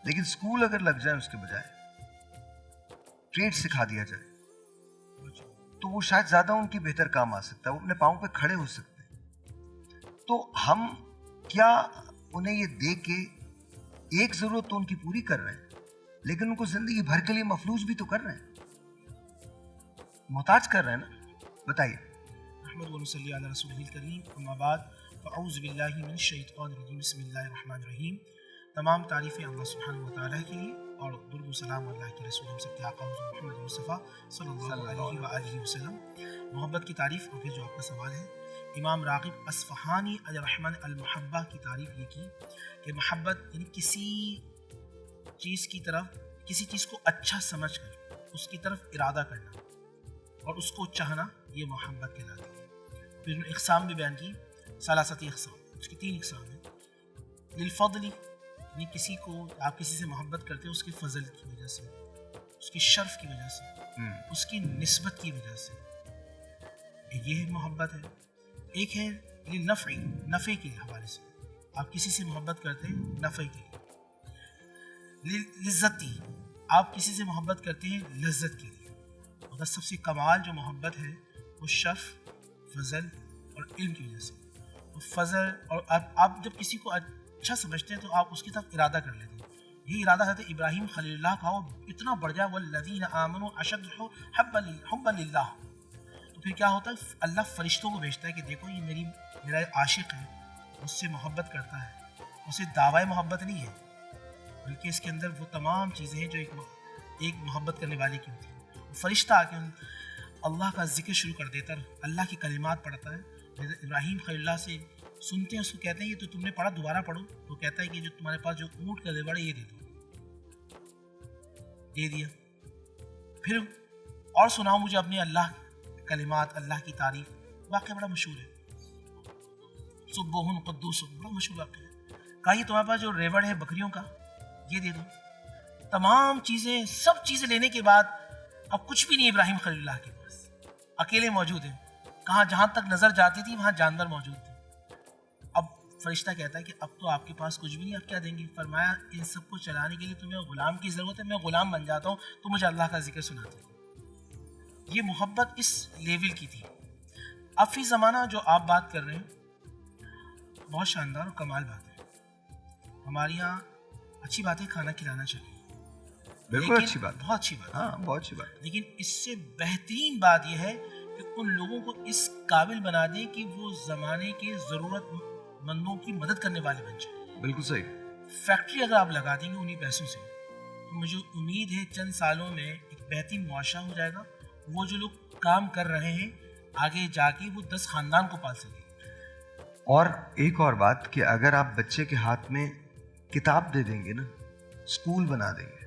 لیکن اسکول اگر لگ جائے اس کے بجائے ٹریڈ سکھا دیا جائے تو وہ شاید زیادہ ان کی بہتر کام آ سکتا ہے, وہ اپنے پاؤں پہ کھڑے ہو سکتے ہیں. تو ہم کیا انہیں یہ دے کے ایک ضرورت تو ان کی پوری کر رہے ہیں, لیکن ان کو زندگی بھر کے لیے مفلوج بھی تو کر رہے ہیں, محتاج کر رہے ہیں نا. بتائیے. احمد ونصلی علی رسول الکریم. اما بعد فاعوذ باللہ من الشیطان الرجیم. بسم اللہ الرحمن الرحیم. تمام تعریفیں اللہ سبحانہ وتعالیٰ کے لیے اور درود و سلام اللہ کے رسول ہم سب کے آقا حضور محمد مصطفیٰ صلی اللہ علیہ وآلہ وسلم. محبت کی تعریف, اور پھر جو آپ کا سوال ہے, امام راغب اصفہانی علیہ الرحمن المحبہ کی تعریف یہ کی کہ محبت یعنی کسی چیز کی طرف, کسی چیز کو اچھا سمجھ کر اس کی طرف ارادہ کرنا اور اس کو چاہنا, یہ محبت کہلاتی ہے. پھر انہوں نے اقسام بھی بیان کی, ثلاثتی اقسام, اس کی 3 اقسام ہیں. للفضلی یعنی کسی کو آپ کسی سے محبت کرتے ہیں اس کے فضل کی وجہ سے, اس کی شرف کی وجہ سے, اس کی نسبت کی وجہ سے, یہ محبت ہے. ایک ہے للنفع, نفع کے حوالے سے آپ کسی سے محبت کرتے ہیں نفع کے لیے. لذتی, آپ کسی سے محبت کرتے ہیں لذت کے لیے. مگر سب سے کمال جو محبت ہے وہ شرف, فضل اور علم کی وجہ سے. فضل اور آپ جب کسی کو اچھا سمجھتے ہیں تو آپ اس کی طرف ارادہ کر لیتے ہیں. یہ ارادہ حضرت ابراہیم خلیل اللہ کا وہ اتنا بڑھ گیا, والذین آمنوا اشد حبا للہ. تو پھر کیا ہوتا ہے, اللہ فرشتوں کو بھیجتا ہے کہ دیکھو یہ میرا عاشق ہے, مجھ سے محبت کرتا ہے. اسے دعوی محبت نہیں ہے بلکہ اس کے اندر وہ تمام چیزیں ہیں جو ایک محبت کرنے والے کی ہوتی ہیں. فرشتہ آ کے اللہ کا ذکر شروع کر دیتا ہے, اللہ کی کلمات پڑھتا ہے. ابراہیم خلیل اللہ سے سنتے ہیں, اس کو کہتے ہیں یہ تو تم نے پڑھا, دوبارہ پڑھو. وہ کہتا ہے کہ جو تمہارے پاس جو اونٹ کا زیور ہے یہ دے دو. دے دیا. پھر اور سناؤ مجھے اپنے اللہ کلمات, اللہ کی تعریف. واقعہ بڑا مشہور ہے, سبوہن قدوس, بڑا مشہور واقعہ ہے. کہا یہ تمہارے پاس جو ریوڑ ہے بکریوں کا یہ دے دو. تمام چیزیں, سب چیزیں لینے کے بعد اب کچھ بھی نہیں ابراہیم خلیل اللہ کے پاس, اکیلے موجود ہیں. کہاں جہاں تک نظر جاتی تھی وہاں جانور موجود تھے. اب فرشتہ کہتا ہے کہ اب تو آپ کے پاس کچھ بھی نہیں, اب کیا دیں گے؟ فرمایا ان سب کو چلانے کے لیے تمہیں غلام کی ضرورت ہے, میں غلام بن جاتا ہوں تو مجھے اللہ کا ذکر سناتے ہیں. یہ محبت اس لیول کی تھی. اب فی زمانہ جو آپ بات کر رہے ہیں بہت شاندار اور کمال بات ہے. ہمارے یہاں اچھی بات ہے, کھانا کھلانا چاہیے, بالکل اچھی بات, بہت اچھی بات, ہاں بہت اچھی بات. لیکن اس سے بہترین بات یہ ہے کہ ان لوگوں کو اس قابل بنا دیں کہ وہ زمانے کے ضرورت مندوں کی مدد کرنے والے بن جائیں. بالکل صحیح. فیکٹری اگر آپ لگا دیں گے انہیں پیسوں سے تو مجھے امید ہے چند سالوں میں ایک بہترین معاشرہ ہو جائے گا. وہ جو لوگ کام کر رہے ہیں آگے جا کے وہ 10 خاندان کو پال سکیں. اور ایک اور بات کہ اگر آپ بچے کے ہاتھ میں کتاب دے دیں گے نا, اسکول بنا دیں گے,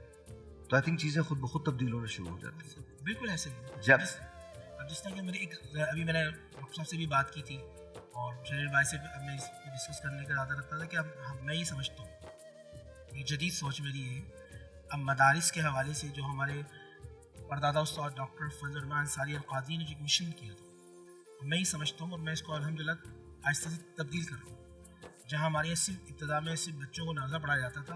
تو آئی تھنک چیزیں خود بخود تبدیل ہونا شروع ہو جاتی ہیں. بالکل ایسے ہی. جس طرح کہ ابھی میں نے ڈاکٹر صاحب سے بھی بات کی تھی اور شریر بھائی سے میں ڈسکس کرنے کا ارادہ رکھتا تھا کہ اب میں یہ سمجھتا ہوں, یہ جدید سوچ میری ہے, اب مدارس کے حوالے سے جو ہمارے پردادا استاد ڈاکٹر فضل الرحمان انصاری القادری نے جو ایک مشن کیا تھا, میں یہ سمجھتا ہوں اور میں اس کو الحمدللہ آہستہ سے تبدیل کر رہا ہوں. جہاں ہمارے یہاں صرف ابتدا میں صرف بچوں کو نازا پڑھایا جاتا تھا,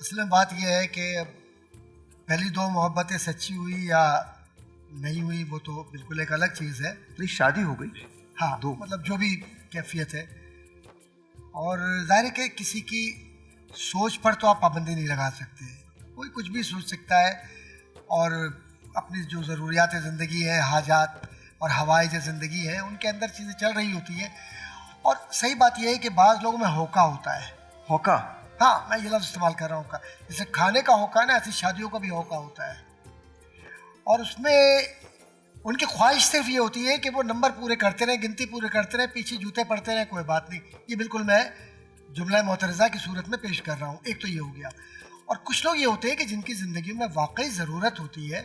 اصل میں بات یہ ہے کہ پہلی دو محبتیں سچی ہوئی یا نہیں ہوئی وہ تو بالکل ایک الگ چیز ہے. تو شادی ہو گئی. ہاں دو مطلب جو بھی کیفیت ہے. اور ظاہر ہے کہ کسی کی سوچ پر تو آپ پابندی نہیں لگا سکتے. کوئی کچھ بھی سوچ سکتا ہے اور اپنی جو ضروریات زندگی ہے, حاجات اور ہوائج زندگی ہے, ان کے اندر چیزیں چل رہی ہوتی ہیں. اور صحیح بات یہ ہے کہ بعض لوگوں میں ہوکا ہوتا ہے. ہوکا؟ ہاں میں یہ لفظ استعمال کر رہا ہوں. جیسے کھانے کا ہوکا ہے نا, ایسی شادیوں کا بھی ہوکا ہوتا ہے. اور اس میں ان کی خواہش صرف یہ ہوتی ہے کہ وہ نمبر پورے کرتے رہیں, گنتی پورے کرتے رہیں, پیچھے جوتے پڑتے رہیں, کوئی بات نہیں. یہ بالکل میں جملہ معترضہ کی صورت میں پیش کر رہا ہوں. ایک تو یہ ہو گیا. اور کچھ لوگ یہ ہوتے ہیں کہ جن کی زندگی میں واقعی ضرورت ہوتی ہے,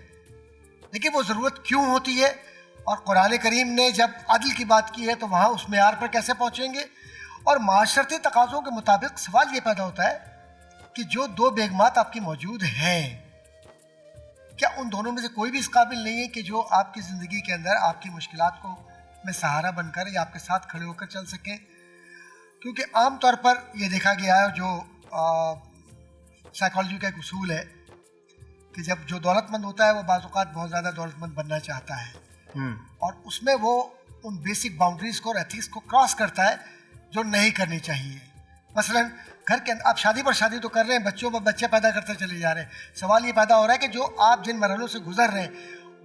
لیکن وہ ضرورت کیوں ہوتی ہے, اور قرآن کریم نے جب عدل کی بات کی ہے تو وہاں اس معیار پر کیسے پہنچیں گے. اور معاشرتی تقاضوں کے مطابق سوال یہ پیدا ہوتا ہے کہ جو دو بیگمات آپ کی موجود ہیں, کیا ان دونوں میں سے کوئی بھی اس قابل نہیں ہے کہ جو آپ کی زندگی کے اندر آپ کی مشکلات کو میں سہارا بن کر یا آپ کے ساتھ کھڑے ہو کر چل سکیں. کیونکہ عام طور پر یہ دیکھا گیا ہے, جو سائیکالوجی کا ایک اصول ہے کہ جب جو دولت مند ہوتا ہے وہ بعض اوقات بہت زیادہ دولت مند بننا چاہتا ہے, اور اس میں وہ ان بیسک باؤنڈریز کو اور ایتھکس کو کراس کرتا ہے جو نہیں کرنی چاہیے. مثلا گھر کے اندر آپ شادی پر شادی تو کر رہے ہیں, بچوں پر بچے پیدا کرتے چلے جا رہے ہیں. سوال یہ پیدا ہو رہا ہے کہ جو آپ جن مرحلوں سے گزر رہے ہیں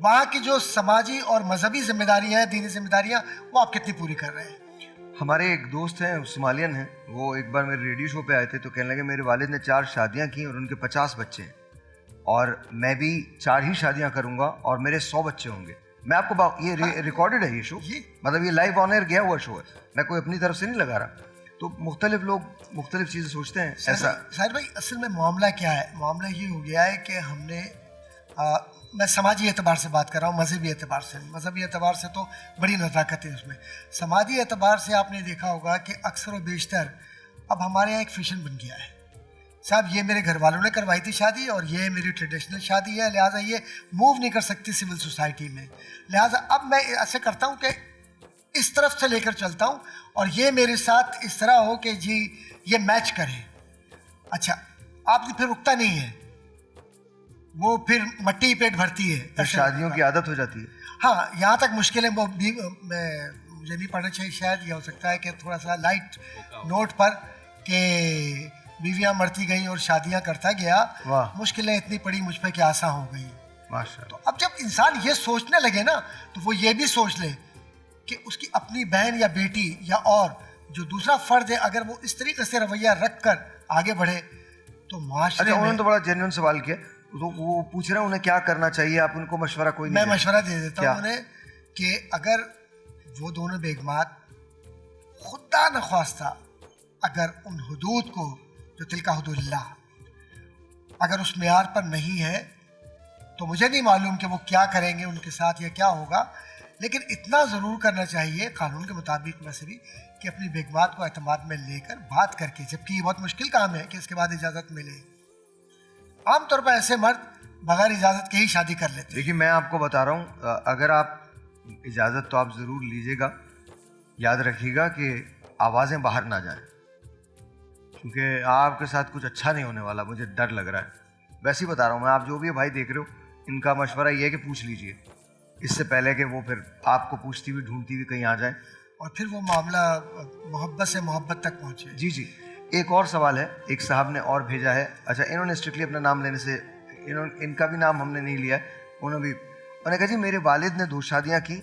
وہاں کی جو سماجی اور مذہبی ذمہ داریاں ہیں, دینی ذمہ داریاں, وہ آپ کتنی پوری کر رہے ہیں. ہمارے ایک دوست ہیں, صومالین ہیں, وہ ایک بار میرے ریڈیو شو پہ آئے تھے تو کہنے لگے میرے والد نے 4 شادیاں کی اور ان کے 50 بچے ہیں, اور میں بھی 4 ہی شادیاں کروں گا اور میرے 100 بچے ہوں گے. میں آپ کو یہ ریکارڈڈ ہے یہ شو, مطلب یہ لائیو آن ایئر گیا ہوا شو ہے, میں کوئی اپنی طرف سے نہیں لگا رہا. تو مختلف لوگ مختلف چیزیں سوچتے ہیں. ایسا ساحر بھائی اصل میں معاملہ کیا ہے؟ معاملہ یہ ہو گیا ہے کہ ہم نے میں سماجی اعتبار سے بات کر رہا ہوں, مذہبی اعتبار سے نہیں. مذہبی اعتبار سے تو بڑی نزاکت ہے اس میں. سماجی اعتبار سے آپ نے دیکھا ہوگا کہ اکثر و بیشتر اب ہمارے یہاں ایک فیشن بن گیا ہے, صاحب یہ میرے گھر والوں نے کروائی تھی شادی اور یہ میری ٹریڈیشنل شادی ہے, لہٰذا یہ موو نہیں کر سکتی سول سوسائٹی میں, لہٰذا اب میں ایسے کرتا ہوں کہ اس طرف سے لے کر چلتا ہوں اور یہ میرے ساتھ اس طرح ہو کہ جی یہ میچ کرے. اچھا آپ پھر رکتا نہیں ہے, وہ پھر مٹی پیٹ بھرتی ہے, شادیوں کی عادت ہو جاتی ہے. ہاں یہاں تک مشکلیں وہ بھی مجھے نہیں پڑھنا چاہیے, شاید یہ ہو سکتا ہے کہ تھوڑا سا لائٹ نوٹ پر کہ بیویاں مرتی گئیں اور شادیاں کرتا گیا, مشکلیں اتنی پڑی مجھ پہ کہ آسان ہو گئی. تو اب جب انسان یہ سوچنے لگے نا تو وہ یہ بھی سوچ لے کہ اس کی اپنی بہن یا بیٹی یا اور جو دوسرا فرد ہے اگر وہ اس طریقے سے رویہ رکھ کر آگے بڑھے تو معاشرے. انہوں نے تو بڑا جینوئن سوال کیا, وہ پوچھ رہے ہیں انہیں کیا کرنا چاہیے, آپ ان کو مشورہ کوئی نہیں؟ میں مشورہ دے دیتا ہوں انہیں کہ اگر وہ دونوں بیگمات خدا نخواستہ اگر ان حدود کو جو تلک حدود اللہ اگر اس معیار پر نہیں ہے تو مجھے نہیں معلوم کہ وہ کیا کریں گے ان کے ساتھ یا کیا ہوگا, لیکن اتنا ضرور کرنا چاہیے قانون کے مطابق ویسے بھی کہ اپنی بیگمات کو اعتماد میں لے کر بات کر کے, جبکہ یہ بہت مشکل کام ہے کہ اس کے بعد اجازت ملے. عام طور پر ایسے مرد بغیر اجازت کے ہی شادی کر لیتے ہیں. دیکھیے میں آپ کو بتا رہا ہوں, اگر آپ اجازت تو آپ ضرور لیجیے گا, یاد رکھیے گا کہ آوازیں باہر نہ جائیں, کیونکہ آپ کے ساتھ کچھ اچھا نہیں ہونے والا, مجھے ڈر لگ رہا ہے. ویسے ہی بتا رہا ہوں میں, آپ جو بھی بھائی دیکھ رہے ہو ان کا مشورہ یہ ہے کہ پوچھ لیجیے اس سے پہلے کہ وہ پھر آپ کو پوچھتی ہوئی ڈھونڈتی ہوئی کہیں آ جائیں اور پھر وہ معاملہ محبت سے محبت تک پہنچے. جی جی. ایک اور سوال ہے, ایک صاحب نے اور بھیجا ہے. اچھا انہوں نے اسٹرکٹلی اپنا نام لینے سے, ان کا بھی نام ہم نے نہیں لیا ہے, انہوں نے کہا جی میرے والد نے 2 شادیاں کی,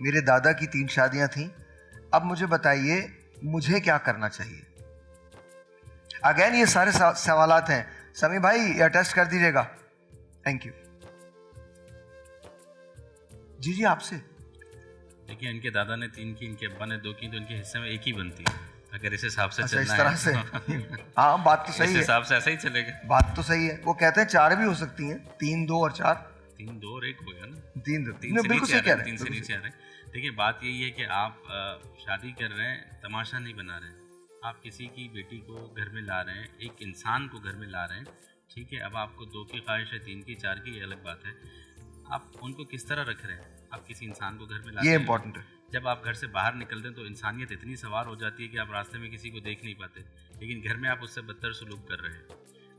میرے دادا کی 3 شادیاں تھیں, اب مجھے بتائیے مجھے کیا کرنا چاہیے. اگین یہ سارے سوالات ہیں, سمی بھائی اٹیسٹ کر دیجیے گا. Thank you. جی جی آپ سے. دیکھیے ان کے دادا نے 3 کی, ان کے ابا نے 2 کی, تو ان کے حصے میں 1 ہی بنتی ہے اگر اس حساب سے چلنا ہے. اس طرح سے ہاں بات تو صحیح ہے, اس حساب سے ایسا ہی چلے گا. بات تو صحیح ہے. وہ کہتے ہیں 4 بھی ہو سکتی ہیں, 3 2 اور 4. 3 2 اور 1 ہوگا نا, 3 بالکل صحیح کہہ رہے ہیں, 3 سے نیچے آ رہے ہیں. دیکھیے بات یہی ہے کہ آپ شادی کر رہے ہیں, تماشا نہیں بنا رہے ہیں. آپ کسی کی بیٹی کو گھر میں لا رہے ہیں, ایک انسان کو گھر میں لا رہے ہیں, ٹھیک ہے. اب آپ کو 2 کی خواہش ہے, 3 کی, 4 کی, یہ الگ بات ہے. آپ ان کو کس طرح رکھ رہے ہیں. آپ کسی انسان کو گھر میں لاتے ہیں, یہ امپورٹنٹ ہے. جب آپ گھر سے باہر نکلتے ہیں تو انسانیت اتنی سوار ہو جاتی ہے کہ آپ راستے میں کسی کو دیکھ نہیں پاتے, لیکن گھر میں آپ اس سے بدتر سلوک کر رہے ہیں.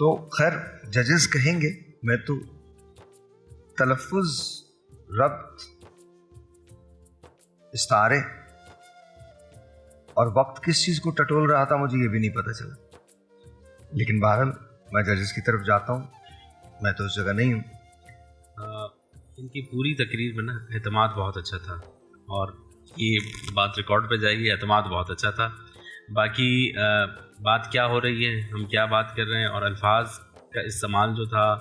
تو خیر ججز کہیں گے, میں تو تلفظ, ربط, استعارے اور وقت کس چیز کو ٹٹول رہا تھا مجھے یہ بھی نہیں پتہ چلا. لیکن بہرحال میں ججز کی طرف جاتا ہوں, میں تو اس جگہ نہیں ہوں. ان کی پوری تقریر میں نا اعتماد بہت اچھا تھا, اور یہ بات ریکارڈ پہ جائے گی, اعتماد بہت اچھا تھا. باقی بات کیا ہو رہی ہے, ہم کیا بات کر رہے ہیں, اور الفاظ کا استعمال جو تھا,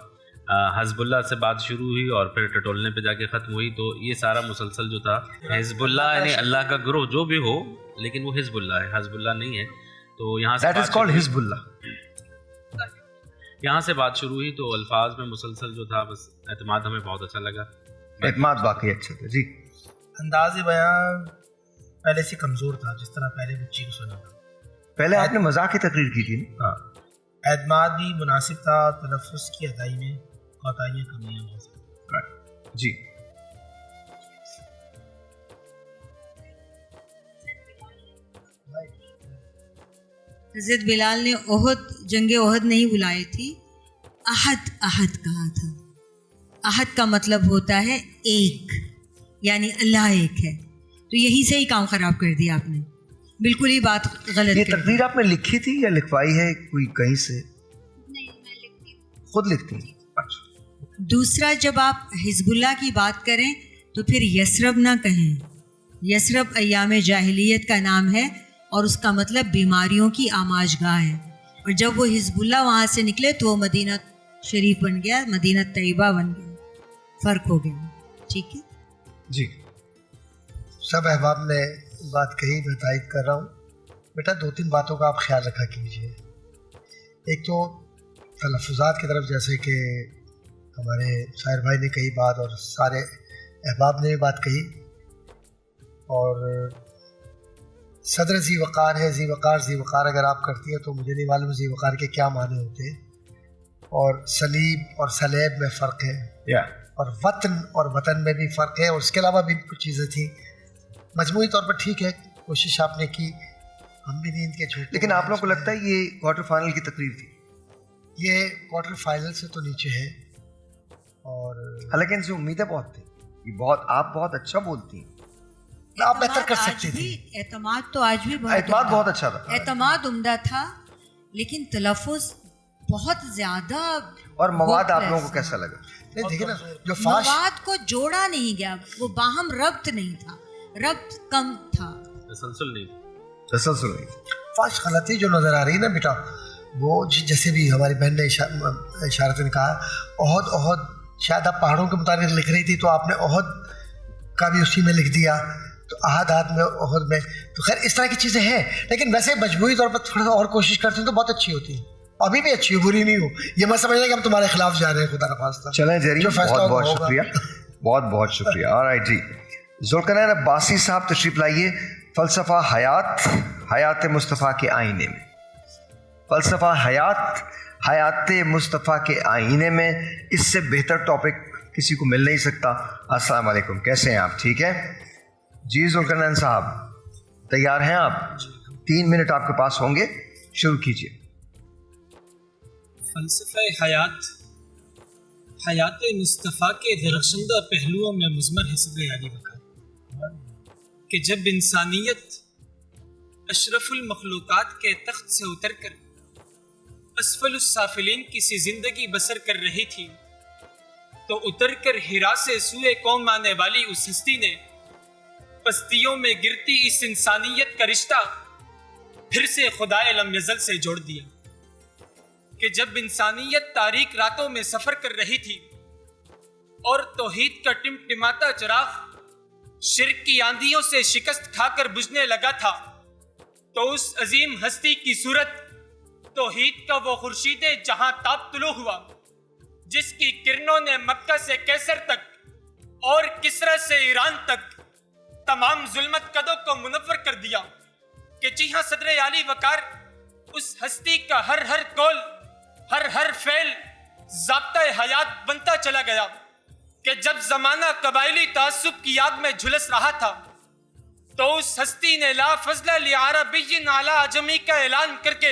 حزب اللہ سے بات شروع ہوئی اور پھر ٹٹولنے پہ جا کے ختم ہوئی. تو یہ سارا مسلسل جو تھا, حزب اللہ یعنی اللہ کا گروہ جو بھی ہو, لیکن وہ حزب اللہ ہے, حزب اللہ نہیں ہے. تو یہاں سے حزب اللہ, یہاں سے بات شروع ہوئی. تو الفاظ میں مسلسل جو تھا, بس اعتماد ہمیں بہت اچھا لگا. اعتماد باقی اچھا تھا. جی انداز بیان پہلے سے کمزور تھا, جس طرح پہلے بچی کو سنا تھا. پہلے آپ نے مزاح کی تقریر کی تھی نا. اعتماد بھی مناسب تھا, تلفظ کی ادائی میں کوتاہیاں کمیاں ہو سکتی. جی حضرت بلال نے جنگ احد نہیں بلائے تھی, احد کہا تھا. احد کا مطلب ہوتا ہے ایک, یعنی اللہ ایک ہے. تو یہی سے ہی کام خراب کر دیا آپ نے, بالکل ہی بات غلط. یہ تقریر آپ نے لکھی تھی یا لکھوائی ہے کوئی کہیں سے؟ خود لکھتی ہیں. اچھا. دوسرا, جب آپ حزب اللہ کی بات کریں تو پھر یثرب نہ کہیں. یثرب ایام جاہلیت کا نام ہے اور اس کا مطلب بیماریوں کی آماج گاہ ہے. اور جب وہ حزب اللہ وہاں سے نکلے تو وہ مدینہ شریف بن گیا, مدینہ طیبہ بن گیا, فرق ہو گیا. ٹھیک ہے جی. سب احباب نے بات کہی, میں تائید کر رہا ہوں. بیٹا 2-3 باتوں کا آپ خیال رکھا کیجیے. ایک تو تلفظات کی طرف, جیسے کہ ہمارے شاعر بھائی نے کہی بات اور سارے احباب نے بات کہی. اور صدر ذی وقار ہے, ذی وقار اگر آپ کرتی ہیں تو مجھے نہیں معلوم ذی وقار کے کیا معنی ہوتے ہیں. اور سلیب اور سلیب میں فرق ہے, اور وطن میں بھی فرق ہے, اور اس کے علاوہ بھی کچھ چیزیں تھیں. مجموعی طور پر ٹھیک ہے, کوشش آپ نے کی, ہم بھی نیند کے جھوٹ. لیکن آپ لوگوں کو لگتا ہے یہ کوارٹر فائنل کی تقریر تھی؟ یہ کوارٹر فائنل سے تو نیچے ہے, اور حالانکہ ان سے امیدیں بہت تھیں. یہ آپ بہت اچھا بولتی ہیں, آپ بہتر کر سکتی تھی. اعتماد تو آج بھی اعتماد بہت اچھا تھا, اعتماد عمدہ تھا, لیکن تلفظ بہت زیادہ. اور مواد آپ لوگوں کو کیسا لگا؟ دیکھیں نا, جو مواد کو جوڑا نہیں گیا, وہ باہم ربط نہیں تھا, ربط کم تھا, تسلسل نہیں. فاش غلطی جو نظر آ رہی ہے نا بیٹا, وہ جیسے بھی ہماری بہن نے اشارت نے کہا, عہد شاید آپ پہاڑوں کے مطابق لکھ رہی تھی تو آپ نے عہد کا بھی اسی میں لکھ دیا, تو احد میں عہد میں. تو خیر اس طرح کی چیزیں ہیں, لیکن ویسے مجموعی طور پر تھوڑا سا اور کوشش کرتے ہیں تو بہت اچھی ہوتی ہے. ابھی بھی اچھی ہو, بری نہیں ہو. یہ میں سمجھ رہا کہ ہم تمہارے خلاف جا رہے ہیں, خدا نخواستہ. چلیں جیری, بہت شکریہ, بہت شکریہ. آلرائٹ جی, ذوالقرنین عباسی صاحب تشریف لائیے. فلسفہ حیات مصطفیٰ کے آئینے میں. فلسفہ حیات مصطفیٰ کے آئینے میں, اس سے بہتر ٹاپک کسی کو مل نہیں سکتا. السلام علیکم, کیسے ہیں آپ؟ ٹھیک ہے جی. ذوالقرنین صاحب تیار ہیں آپ؟ 3 منٹ آپ کے پاس ہوں گے, شروع کیجیے. فلسفہ حیات مصطفیٰ کے درخشندہ پہلوؤں میں مضمر ہے صدر علی وقار کہ جب انسانیت اشرف المخلوقات کے تخت سے اتر کر اسفل السافلین کی سی زندگی بسر کر رہی تھی تو اتر کر ہرا سے سوئے قوم آنے والی اس ہستی نے پستیوں میں گرتی اس انسانیت کا رشتہ پھر سے خدائے لم یزل سے جوڑ دیا کہ جب انسانیت تاریک راتوں میں سفر کر رہی تھی اور توحید کا ٹمٹماتا چراغ شرک کی آندھیوں سے شکست کھا کر بجھنے لگا تھا تو اس عظیم ہستی کی صورت توحید کا وہ خورشید جہاں تاب طلوع ہوا جس کی کرنوں نے مکہ سے کیسر تک اور کسرا سے ایران تک تمام ظلمت قدوں کو منور کر دیا کہ جی ہاں صدر عالی وقار اس ہستی کا ہر ہر قول ہر فعل ضابطہ حیات بنتا چلا گیا کہ جب زمانہ قبائلی تعصب کی آگ میں جھلس رہا تھا تو اس ہستی نے لا فضل لعربی علی عجمی کا اعلان کر کے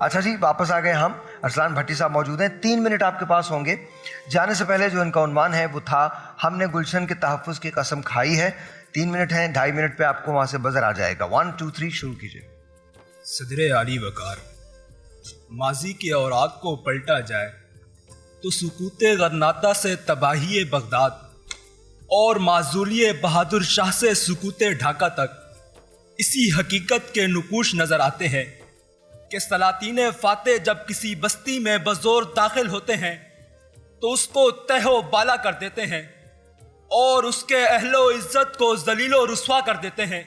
اچھا جی، واپس آ گئے ہم. ارسلان بھٹی صاحب موجود ہیں. 3 منٹ آپ کے پاس ہوں گے. جانے سے پہلے جو ان کا عنوان ہے وہ تھا ہم نے گلشن کے تحفظ کی قسم کھائی ہے. 3 منٹ ہیں، 2.5 منٹ پہ آپ کو وہاں سے بزر آ جائے گا. 1 2 3 شروع کیجیے. صدر عالی وقار، ماضی کے اوراق کو پلٹا جائے تو سکوت غرناطہ سے تباہی بغداد اور معزولی بہادر شاہ سے سکوت ڈھاکہ تک اسی حقیقت کے نقوش نظر آتے ہیں کہ سلاطین فاتح جب کسی بستی میں بزور داخل ہوتے ہیں تو اس کو تہ و بالا کر دیتے ہیں اور اس کے اہل و عزت کو ذلیل و رسوا کر دیتے ہیں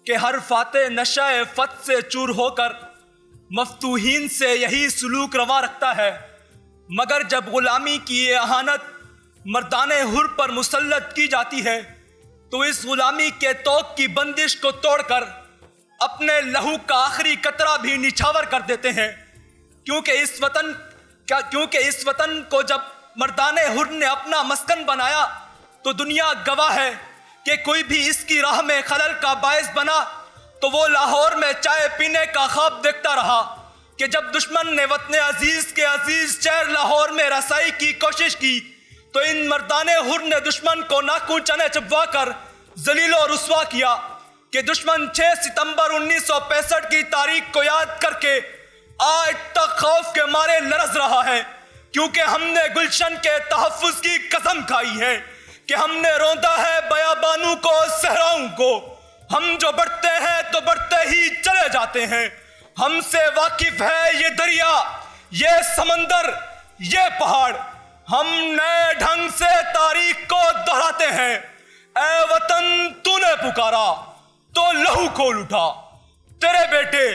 کہ ہر فاتح نشہ فتح سے چور ہو کر مفتوحین سے یہی سلوک روا رکھتا ہے، مگر جب غلامی کی یہ اہانت مردان حر پر مسلط کی جاتی ہے تو اس غلامی کے توق کی بندش کو توڑ کر اپنے لہو کا آخری قطرہ بھی نچھاور کر دیتے ہیں، کیونکہ اس وطن کو جب مردان حر نے اپنا مسکن بنایا تو دنیا گواہ ہے کہ کوئی بھی اس کی راہ میں خلل کا باعث بنا تو وہ لاہور میں چائے پینے کا خواب دیکھتا رہا کہ جب دشمن نے وطن عزیز کے عزیز شہر لاہور میں رسائی کی کوشش کی تو ان مردان حر نے دشمن کو ناخن چنے چبوا کر ذلیل و رسوا کیا کہ دشمن 6 ستمبر 1965 کی تاریخ کو یاد کر کے آج تک خوف کے مارے لرز رہا ہے، کیونکہ ہم نے گلشن کے تحفظ کی قسم کھائی ہے کہ ہم نے روندا ہے بیابانوں کو صحراؤں کو، ہم جو بڑھتے ہیں تو بڑھتے ہی چلے جاتے ہیں، ہم سے واقف ہے یہ دریا، یہ سمندر، یہ پہاڑ، ہم نئے ڈھنگ سے تاریخ کو دہراتے ہیں. اے وطن تو نے پکارا تو لہو کھول اٹھا، تیرے بیٹے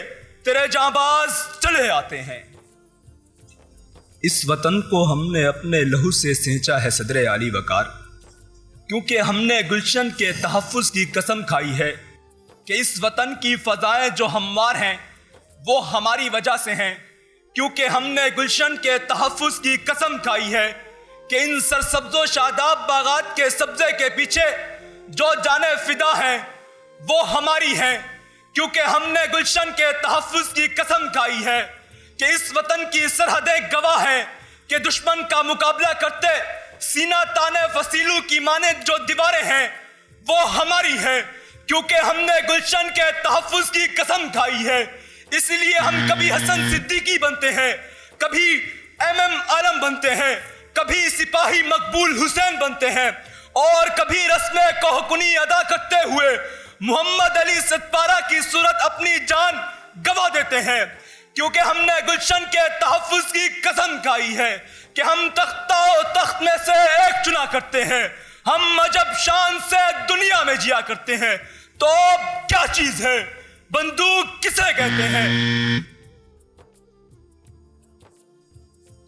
تیرے جانباز چلے آتے ہیں. اس وطن کو ہم نے اپنے لہو سے سینچا ہے صدر عالی وقار، کیونکہ ہم نے گلشن کے تحفظ کی قسم کھائی ہے کہ اس وطن کی فضائیں جو ہموار ہیں وہ ہماری وجہ سے ہیں، کیونکہ ہم نے گلشن کے تحفظ کی قسم کھائی ہے کہ ان سرسبز و شاداب باغات کے سبزے کے پیچھے جو جانیں فدا ہیں وہ ہماری ہیں، کیونکہ ہم نے گلشن کے تحفظ کی قسم کھائی ہے کہ اس وطن کی سرحدیں گواہ ہیں کہ دشمن کا مقابلہ کرتے سینہ تانے فصیلوں کی مانند جو دیواریں ہیں وہ ہماری ہیں، کیونکہ ہم نے گلشن کے تحفظ کی قسم کھائی ہے. اس لیے ہم کبھی حسن صدیقی بنتے ہیں، کبھی MM عالم بنتے ہیں، کبھی سپاہی مقبول حسین بنتے ہیں اور کبھی رسم کوہکنی ادا کرتے ہوئے محمد علی ستپارہ کی صورت اپنی جان گوا دیتے ہیں، کیونکہ ہم نے گلشن کے تحفظ کی قسم کھائی ہے کہ ہم تختہ و تخت میں سے ایک چنا کرتے ہیں، ہم عجب شان سے دنیا میں جیا کرتے ہیں. تو کیا چیز ہے بندوق کسے کہتے ہیں؟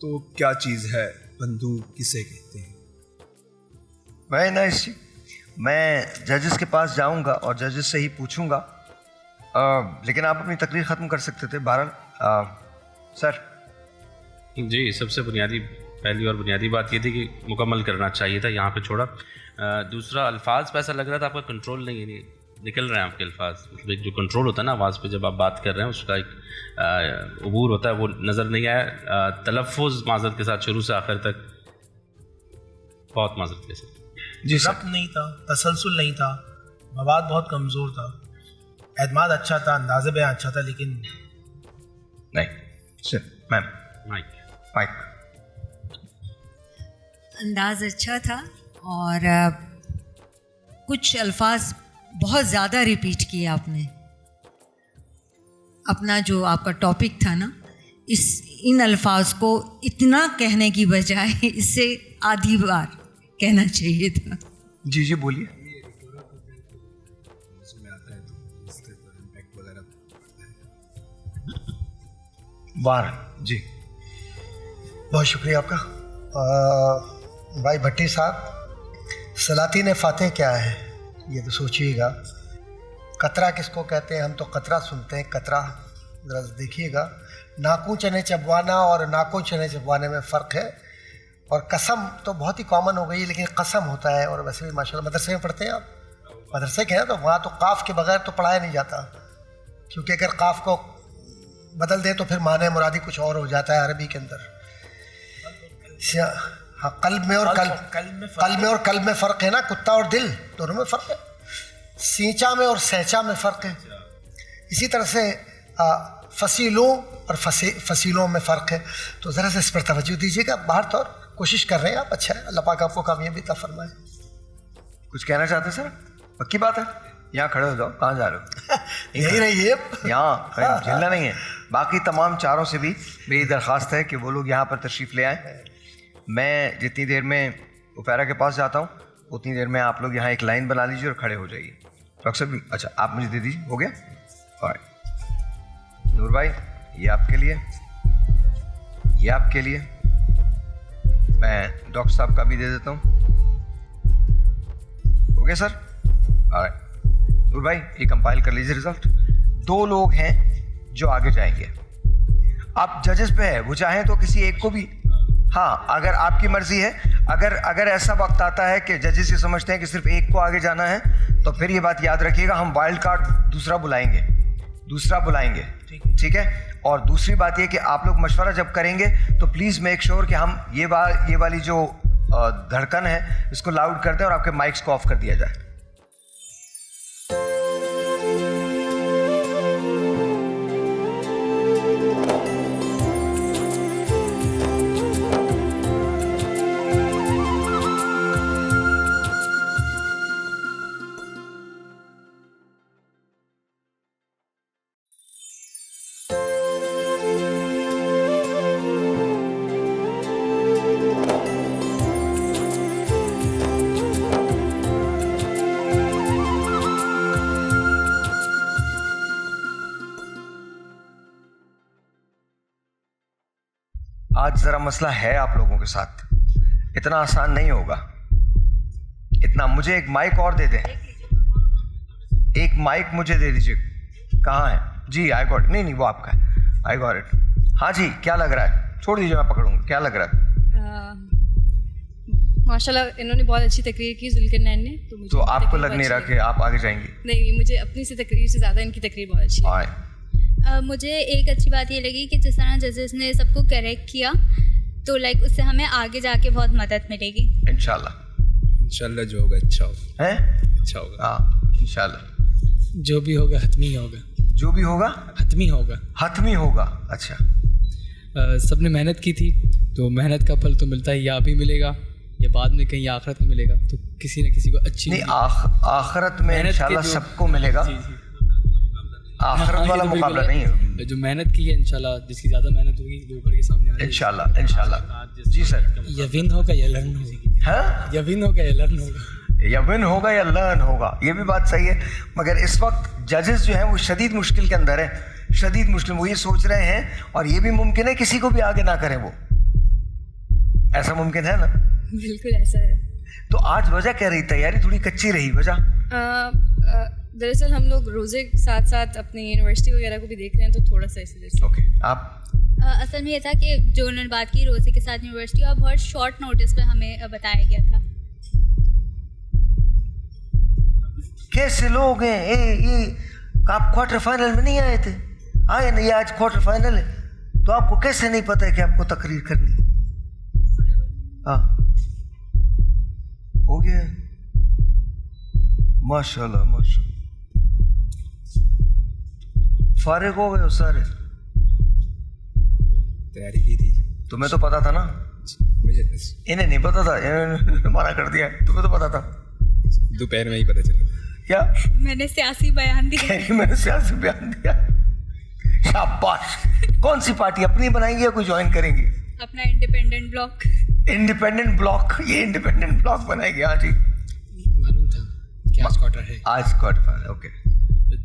تو کیا چیز ہے بندوق کسے کہتے ہیں؟ ویری نائس جی. میں ججز کے پاس جاؤں گا اور ججز سے ہی پوچھوں گا، لیکن آپ اپنی تقریر ختم کر سکتے تھے. بہرحال سر. جی، سب سے بنیادی پہلی اور بنیادی بات یہ تھی کہ مکمل کرنا چاہیے تھا، یہاں پہ چھوڑا. دوسرا، الفاظ پہ ایسا لگ رہا تھا آپ کا کنٹرول نہیں نکل رہے ہیں آپ کے الفاظ، مطلب ایک جو کنٹرول ہوتا ہے نا آواز پہ جب آپ بات کر رہے ہیں اس کا ایک عبور ہوتا ہے، وہ نظر نہیں آیا. تلفظ معذرت کے ساتھ شروع سے آخر تک بہت معذرت کے ساتھ. جی، ضبط نہیں تھا، تسلسل نہیں تھا، مواد بہت کمزور تھا، اعتماد اچھا تھا، انداز بیان اچھا تھا، لیکن نہیں. میم مائک. انداز اچھا تھا اور کچھ الفاظ بہت زیادہ ریپیٹ کیے آپ نے. اپنا جو آپ کا ٹاپک تھا نا، ان الفاظ کو اتنا کہنے کی بجائے اس سے آدھی بار کہنا چاہیے تھا. جی بولیے. بار جی، بہت شکریہ آپ کا. بھائی بھٹی صاحب، سلاطین فاتح کیا ہے یہ تو سوچیے گا. قطرہ کس کو کہتے ہیں؟ ہم تو قطرہ سنتے ہیں. قطرہ ذرا دیکھیے گا. ناکوں چنے چبوانا اور ناکوں چنے چبوانے میں فرق ہے. اور قسم تو بہت ہی کامن ہو گئی، لیکن قسم ہوتا ہے. اور ویسے بھی ماشاءاللہ مدرسے میں پڑھتے ہیں آپ، مدرسے کے ہیں تو وہاں تو قاف کے بغیر تو پڑھایا نہیں جاتا، کیونکہ اگر قاف کو بدل دیں تو پھر معنی مرادی کچھ اور ہو جاتا ہے عربی کے اندر. ہاں قلب میں اور قلب میں فرق ہے نا, کتا اور دل دونوں میں فرق ہے. سینچا میں اور سینچا میں فرق ہے. اسی طرح سے فصیلوں اور فصیلوں میں فرق ہے. تو ذرا سے اس پر توجہ دیجیے گا. باہر طور کوشش کر رہے ہیں آپ, اچھا ہے, اللہ پاک آپ کو کامیابی عطا فرمائے. کچھ کہنا چاہتے ہیں سر؟ پکی بات ہے, یہاں کھڑے ہو جاؤ. کہاں جا رہے ہو؟ یہی رہیے یہاں, کہیں جھلنا نہیں ہے. باقی تمام چاروں سے بھی میری درخواست ہے کہ وہ لوگ یہاں پر تشریف لے آئیں. میں جتنی دیر میں اوپیرا کے پاس جاتا ہوں اتنی دیر میں آپ لوگ یہاں ایک لائن بنا لیجیے اور کھڑے ہو جائیے. ڈاکٹر صاحب, اچھا آپ مجھے دے دیجیے. ہو گیا؟ نور بھائی یہ آپ کے لیے, یہ آپ کے لیے. میں ڈاکٹر صاحب کا بھی دے دیتا ہوں. ہو گیا سر؟ نور بھائی یہ کمپائل کر لیجیے رزلٹ. 2 لوگ ہیں جو آگے جائیں گے. آپ ججز پہ ہے, وہ چاہیں تو کسی ایک کو بھی, ہاں اگر آپ کی مرضی ہے. اگر ایسا وقت آتا ہے کہ ججز یہ سمجھتے ہیں کہ صرف ایک کو آگے جانا ہے تو پھر یہ بات یاد رکھیے گا, ہم وائلڈ کارڈ دوسرا بلائیں گے. ٹھیک ہے. اور دوسری بات یہ کہ آپ لوگ مشورہ جب کریں گے تو پلیز میک شور کہ ہم یہ والی جو دھڑکن ہے اس کو لاؤڈ کر دیں اور آپ کے مائکس کو آف کر دیا جائے. آج ذرا مسئلہ ہے آپ لوگوں کے ساتھ, اتنا آسان نہیں ہوگا. اتنا مجھے ایک مائک اور دے دیں, ایک مائک مجھے دے دیجیے. کہاں ہے جی؟ آئی گاٹ, نہیں وہ آپ کا ہے. I got it. ہاں جی کیا لگ رہا ہے؟ چھوڑ دیجیے میں پکڑوں گا. کیا لگ رہا ہے؟ ماشاء اللہ انہوں نے بہت اچھی تقریر کی ذوالقرنین نے. تو آپ کو لگ نہیں رہا کہ آپ آگے جائیں گے؟ نہیں, مجھے اپنی سے تقریر سے زیادہ ان کی تقریر بہت اچھی لگی. مجھے ایک اچھی بات یہ لگی کہ جس طرح ججز نے سب کو کریکٹ کیا تو لائک اس سے ہمیں آگے جا کے بہت مدد ملے گی انشاءاللہ. جو ہوگا اچھا ہوگا. اچھا ہوگا ہاں انشاءاللہ. جو بھی ہوگا حتمی ہوگا. جو بھی ہوگا حتمی ہوگا. اچھا, سب نے محنت کی تھی تو محنت کا پھل تو ملتا ہے, یا ابھی ملے گا یا بعد میں کہیں آخرت میں ملے گا. تو کسی نہ کسی کو اچھی نہیں, آخرت میں انشاءاللہ سب کو ملے گا. آخرت والا مقابلہ نہیں ہے. جو محنت کی ہے انشاءاللہ جس کی زیادہ محنت ہوگی وہ اوپر کے سامنے آ جائے گا انشاءاللہ. جی سر. یا ون ہوگا یا لرن ہوگا. ہاں یا ون ہوگا یا لرن ہوگا. یا ون ہوگا یا لرن ہوگا, یہ بھی بات صحیح ہے. مگر اس وقت ججز جو ہیں وہ شدید مشکل کے اندر ہیں, شدید مشکل. وہ یہ سوچ رہے ہیں اور یہ بھی ممکن ہے کسی کو بھی آگے نہ کریں. وہ ایسا ممکن ہے نا؟ بالکل ایسا ہے. تو آج وجہ کیا رہی؟ تیاری تھوڑی کچی رہی. وجہ دراصل ہم لوگ روزے کے ساتھ ساتھ اپنی یونیورسٹی وغیرہ کو بھی دیکھ رہے ہیں تو تھوڑا سا اس لیے. اوکے, آپ اصل میں یہ تھا کہ جو انہوں نے بات کی روزے کے ساتھ یونیورسٹی, اور بہت شارٹ نوٹس پہ ہمیں بتایا گیا تھا. کیسے لوگ ہیں یہ؟ آپ کوارٹر فائنل میں نہیں آئے تھے, آئے نہیں, آج کوارٹر فائنل ہے تو آپ کو کیسے نہیں پتہ ہے کہ آپ کو تقریر کرنی؟ ہاں ہو گیا. ماشاء اللہ ماشاء اللہ. فارغ ہو گئے ہو سارے؟ تیاری کی تھی. تمہیں تو پتا تھا نا؟ انہیں نہیں پتا تھا, منع کر دیا. تمہیں تو پتا تھا. دوپہر میں ہی پتا چلا. کیا؟ میں نے سیاسی بیان دیا. میں نے سیاسی بیان دیا. شاباش. کون سی پارٹی اپنی بنائیں گے یا کوئی جوائن کریں گے؟ اپنا انڈیپینڈنٹ بلاک. انڈیپینڈنٹ بلاک, یہ انڈیپینڈنٹ بلاک بنائے گے. ہاں جی معلوم تھا کہ آج کوارٹر ہے. آج کوارٹر فائنل. اوکے,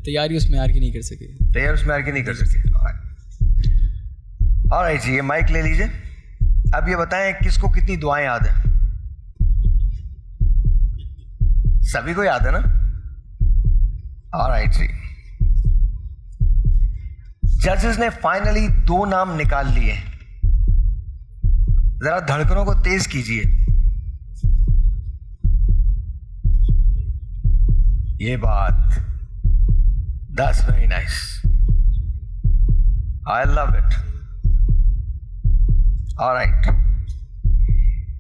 تیاری اس میں آر کی نہیں کر سکے. تیاری اس میں آر کی نہیں کر سکے. اور جی یہ مائک لے لیجیے. اب یہ بتائیں کس کو کتنی دعائیں یاد ہیں؟ سبھی کو یاد ہے نا؟ آلرائٹ جی, ججز نے فائنلی 2 نام نکال لیے. ذرا دھڑکنوں کو تیز کیجیے. یہ بات, that's very nice. I love it. All right.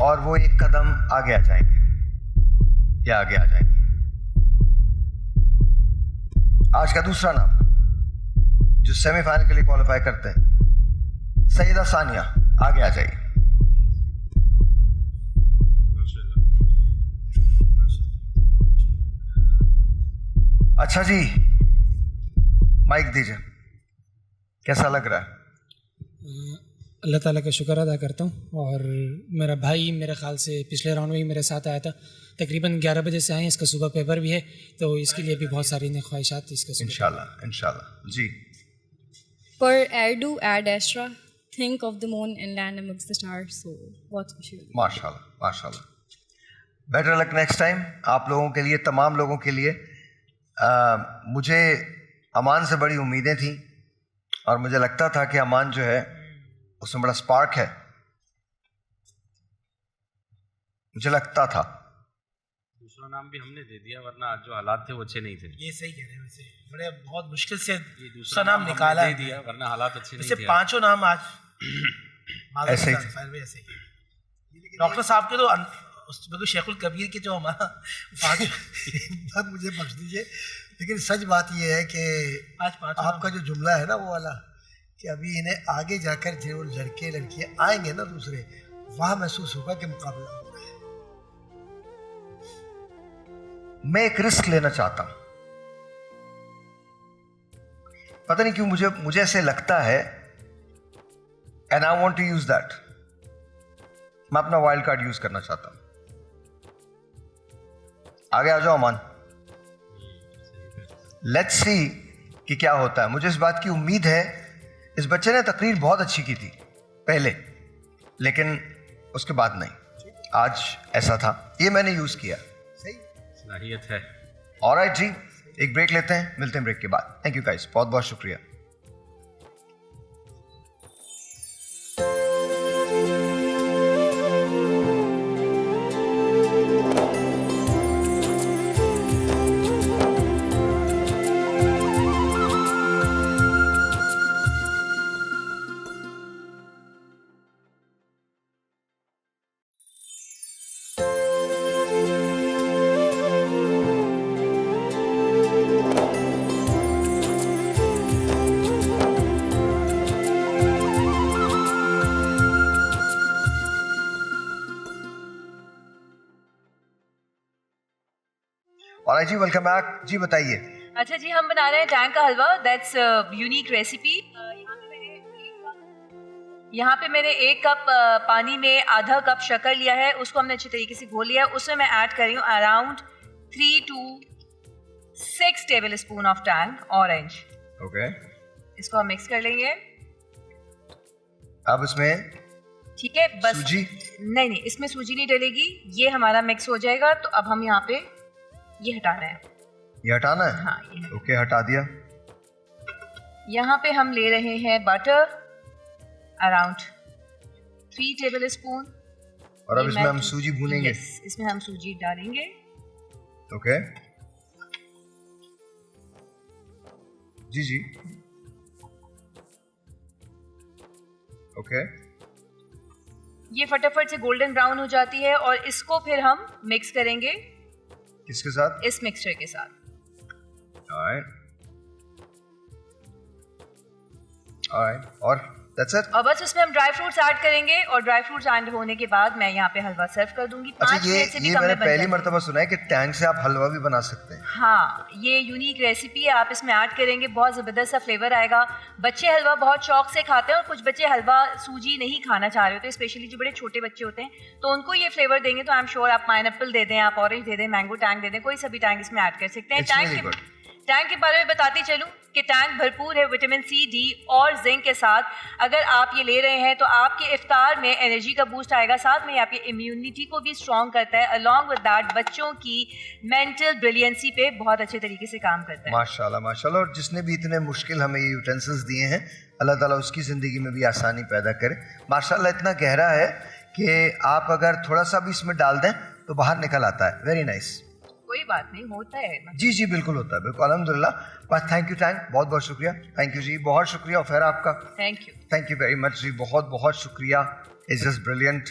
اور وہ ایک قدم آگے آ جائیں گے یا آگے آ جائیں گے. آج کا دوسرا نام جو سیمی فائنل کے لیے کوالیفائی کرتے ہیں, سیدہ ثانیہ, آگے آ جائیے. اچھا جی, مائک دیجیے. کیسا لگ رہا ہے؟ اللہ تعالیٰ کا شکر ادا کرتا ہوں, اور میرا بھائی میرے خیال سے پچھلے راؤنڈ میں ہی میرے ساتھ آیا تھا. تقریباً 11 بجے سے آئے ہیں, اس کا صبح پیپر بھی ہے, تو اس کے لیے بھی بہت ساری خواہشات اس کا. انشاءاللہ جی. For air do ad astra, think of the moon and land amongst the stars. So بہت خوشی ہوئی. ماشاءاللہ. بیٹر لک نیکسٹ ٹائم آپ لوگوں کے لیے, تمام لوگوں کے لیے. مجھے امان سے بڑی امیدیں تھیں, اور مجھے لگتا تھا کہ امان جو ہے اس میں بڑا اسپارک ہے, مجھے لگتا تھا. دوسرا نام بھی ہم نے دے دیا, ورنہ جو حالات تھے وہ اچھے نہیں تھے. یہ صحیح کہہ رہے ہیں, ویسے بڑے بہت مشکل سے دوسرا نام نکالا دے دیا, ورنہ حالات اچھے نہیں تھے. پانچوں نام آج ایسے ہی. ڈاکٹر صاحب کے تو شیخ الکبیر کے جو ہمارا مجھے بخش دیجیے, لیکن سچ بات یہ ہے کہ آپ کا جو جملہ ہے نا وہ والا, کہ ابھی انہیں آگے جا کر جو لڑکے لڑکیاں آئیں گے نا دوسرے, وہاں محسوس ہوگا کہ مقابلہ ہوگا. میں ایک رسک لینا چاہتا ہوں, پتہ نہیں کیوں مجھے ایسے لگتا ہے, and I want to use that. میں اپنا وائلڈ کارڈ یوز کرنا چاہتا ہوں. آگے آ جاؤ امان, لیٹس سی کہ کیا ہوتا ہے. مجھے اس بات کی امید ہے, اس بچے نے تقریر بہت اچھی کی تھی پہلے, لیکن اس کے بعد نہیں. آج ایسا تھا, یہ میں نے یوز کیا. صلاحیت ہے. آلرائٹ جی, ایک بریک لیتے ہیں, ملتے ہیں بریک کے بعد. تھینک یو گائز, بہت بہت شکریہ. آلرائٹ جی, ویلکم بیک. جی بتائیے. اچھا جی, ہم بنا رہے ہیں ٹینگ کا حلوہ. That's unique recipe. یہاں پہ میں نے 1 کپ پانی میں آدھا کپ شکر لیا ہے, اس کو ہم نے اچھی طریقے سے گھول لیا ہے. اس میں ایڈ کر رہی ہوں around 3 to 6 tablespoon of tang orange. Okay, اس کو ہم مکس کر لیں گے. اب اس میں ٹھیک ہے, بس سوجی نہیں, اس میں سوجی نہیں ڈلے گی. یہ ہمارا مکس ہو جائے گا. تو اب ہم یہاں پہ یہ ہٹانا ہے. یہ ہٹانا ہے؟ ہاں, اوکے, ہٹا دیا. یہاں پہ ہم لے رہے ہیں بٹر اراؤنڈ 3 ٹیبل اسپون. اور اب اس میں ہم سوجی بھونیں گے. اس میں ہم سوجی ڈالیں گے. اوکے جی جی, اوکے. یہ فٹافٹ سے گولڈن براؤن ہو جاتی ہے, اور اس کو پھر ہم مکس کریں گے. کس کے ساتھ؟ اس مکسچر کے ساتھ. اور that's it. اور بس اس میں ہم ڈرائی فروٹس ایڈ کریں گے, اور ڈرائی فروٹس ایڈ ہونے کے بعد میں یہاں پہ حلوہ سرو کر دوں گی. 5 منٹ سے بھی کم میں بن جائے گا. پہلی مرتبہ سنا ہے کہ ٹینگ سے آپ حلوہ بھی بنا سکتے ہیں. ہاں, یہ یونیک ریسیپی ہے. آپ اس میں ایڈ کریں گے, بہت زبردست سا فلیور آئے گا. بچے حلوہ بہت شوق سے کھاتے ہیں, اور کچھ بچے حلوہ سوجی نہیں کھانا چاہ رہے ہوتے, اسپیشلی جو بڑے چھوٹے بچے ہوتے ہیں, تو ان کو یہ فلیور دیں گے. تو آئی ایم شیور آپ پائن ایپل دے دیں, آپ اورنج دے دیں, مینگو ٹینگ دے دیں, کوئی سا بھی ٹینگ اس میں ایڈ کر سکتے ہیں. ٹینگ کے بارے میں بتاتی چلوں کہ ٹینگ بھرپور ہے وٹامن سی, ڈی اور زنک کے ساتھ. اگر آپ یہ لے رہے ہیں تو آپ کے افطار میں انرجی کا بوسٹ آئے گا, ساتھ میں آپ کی امیونٹی کو بھی اسٹرانگ کرتا ہے. along with that بچوں کی مینٹل بریلینسی پہ بہت اچھے طریقے سے کام کرتا ہے. ماشاءاللہ ماشاءاللہ. اور جس نے بھی اتنے مشکل ہمیں یہ یوٹینسلس دیے ہیں, اللہ تعالیٰ اس کی زندگی میں بھی آسانی پیدا کرے. ماشاءاللہ اتنا گہرا ہے کہ آپ اگر تھوڑا سا بھی اس میں ڈال دیں تو باہر نکل آتا ہے. Very nice. کوئی بات نہیں, ہوتا ہے. جی جی بالکل ہوتا ہے, بالکل الحمدللہ. بس تھینک یو ٹینگ, بہت بہت شکریہ. تھینک یو جی, بہت شکریہ. اور آپ کا تھینک یو ویری مچ جی, بہت بہت شکریہ. It's just brilliant.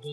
2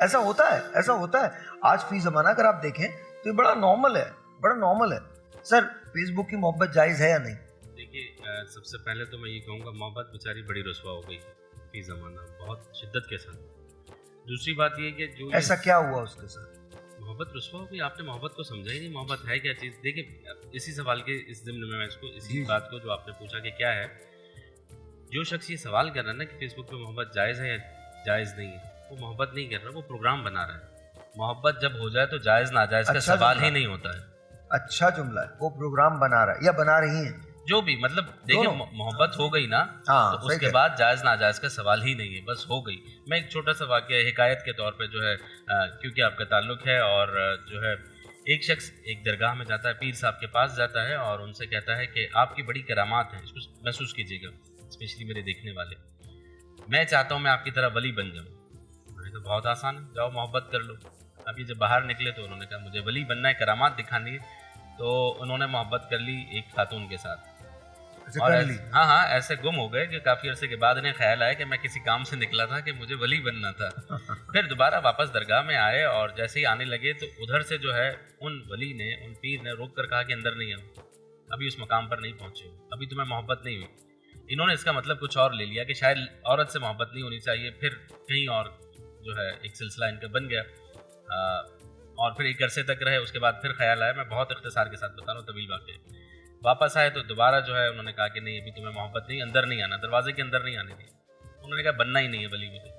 ایسا ہوتا ہے آج فی زمانہ اگر آپ دیکھیں تو یہ بڑا نارمل ہے. سر فیس بک کی محبت جائز ہے یا نہیں؟ دیکھیے سب سے پہلے تو میں یہ کہوں گا محبت بیچاری بڑی رسوا ہو گئی فی زمانہ بہت شدت کے ساتھ. دوسری بات یہ کہ جو ایسا کیا ہوا اس کے ساتھ؟ محبت رسوا ہو گئی. آپ نے محبت کو سمجھا ہی نہیں. محبت ہے کیا چیز؟ دیکھیں اسی سوال کے اس ضمن میں اس کو اسی بات کو جو آپ نے پوچھا کہ کیا ہے, جو شخص یہ سوال کر رہا ہے نا کہ فیس بک پہ محبت جائز ہے یا جائز نہیں ہے, وہ محبت نہیں کر رہا, وہ پروگرام بنا رہا ہے. محبت جب ہو جائے تو جائز ناجائز کا سوال ہی نہیں ہوتا ہے. اچھا جملہ ہے, وہ پروگرام بنا رہا ہے یا بنا رہی ہیں, جو بھی مطلب دیکھیں محبت ہو گئی نا تو اس کے بعد جائز ناجائز کا سوال ہی نہیں ہے, بس ہو گئی. میں ایک چھوٹا سا واقعہ حکایت کے طور پہ جو ہے کیونکہ آپ کا تعلق ہے, اور جو ہے ایک شخص ایک درگاہ میں جاتا ہے, پیر صاحب کے پاس جاتا ہے اور ان سے کہتا ہے کہ آپ کی بڑی کرامات ہیں, اس کو محسوس کیجیے گا, اسپیشلی میرے دیکھنے والے, میں چاہتا ہوں میں آپ کی طرح ولی بن جاؤں. میں نے کہا بہت آسان ہے, جاؤ محبت کر لو. ابھی جب باہر نکلے تو انہوں نے کہا مجھے ولی بننا ہے, کرامات دکھانی ہے. تو انہوں نے محبت کر لی ایک خاتون کے ساتھ, اور ہاں ایسے گم ہو گئے کہ کافی عرصے کے بعد انہیں خیال آیا کہ میں کسی کام سے نکلا تھا کہ مجھے ولی بننا تھا. پھر دوبارہ واپس درگاہ میں آئے اور جیسے ہی آنے لگے تو ادھر سے جو ہے ان ولی نے, ان پیر نے روک کر کہا کہ اندر نہیں آؤ, ابھی اس مقام پر نہیں پہنچے, ابھی تمہیں محبت نہیں ہوئی. انہوں نے اس کا مطلب کچھ اور لے لیا کہ شاید عورت سے محبت نہیں ہونی چاہیے. پھر کہیں اور جو ہے ایک سلسلہ ان کا بن گیا اور پھر ایک عرصے تک رہے. اس کے بعد پھر خیال آیا, میں بہت اختصار کے ساتھ بتا رہا ہوں, طویل واقعہ. واپس آئے تو دوبارہ جو ہے انہوں نے کہا کہ نہیں ابھی تمہیں محبت نہیں, اندر نہیں آنا, دروازے کے اندر نہیں آنے دی. انہوں نے کہا بننا ہی نہیں ہے ولی مجھے,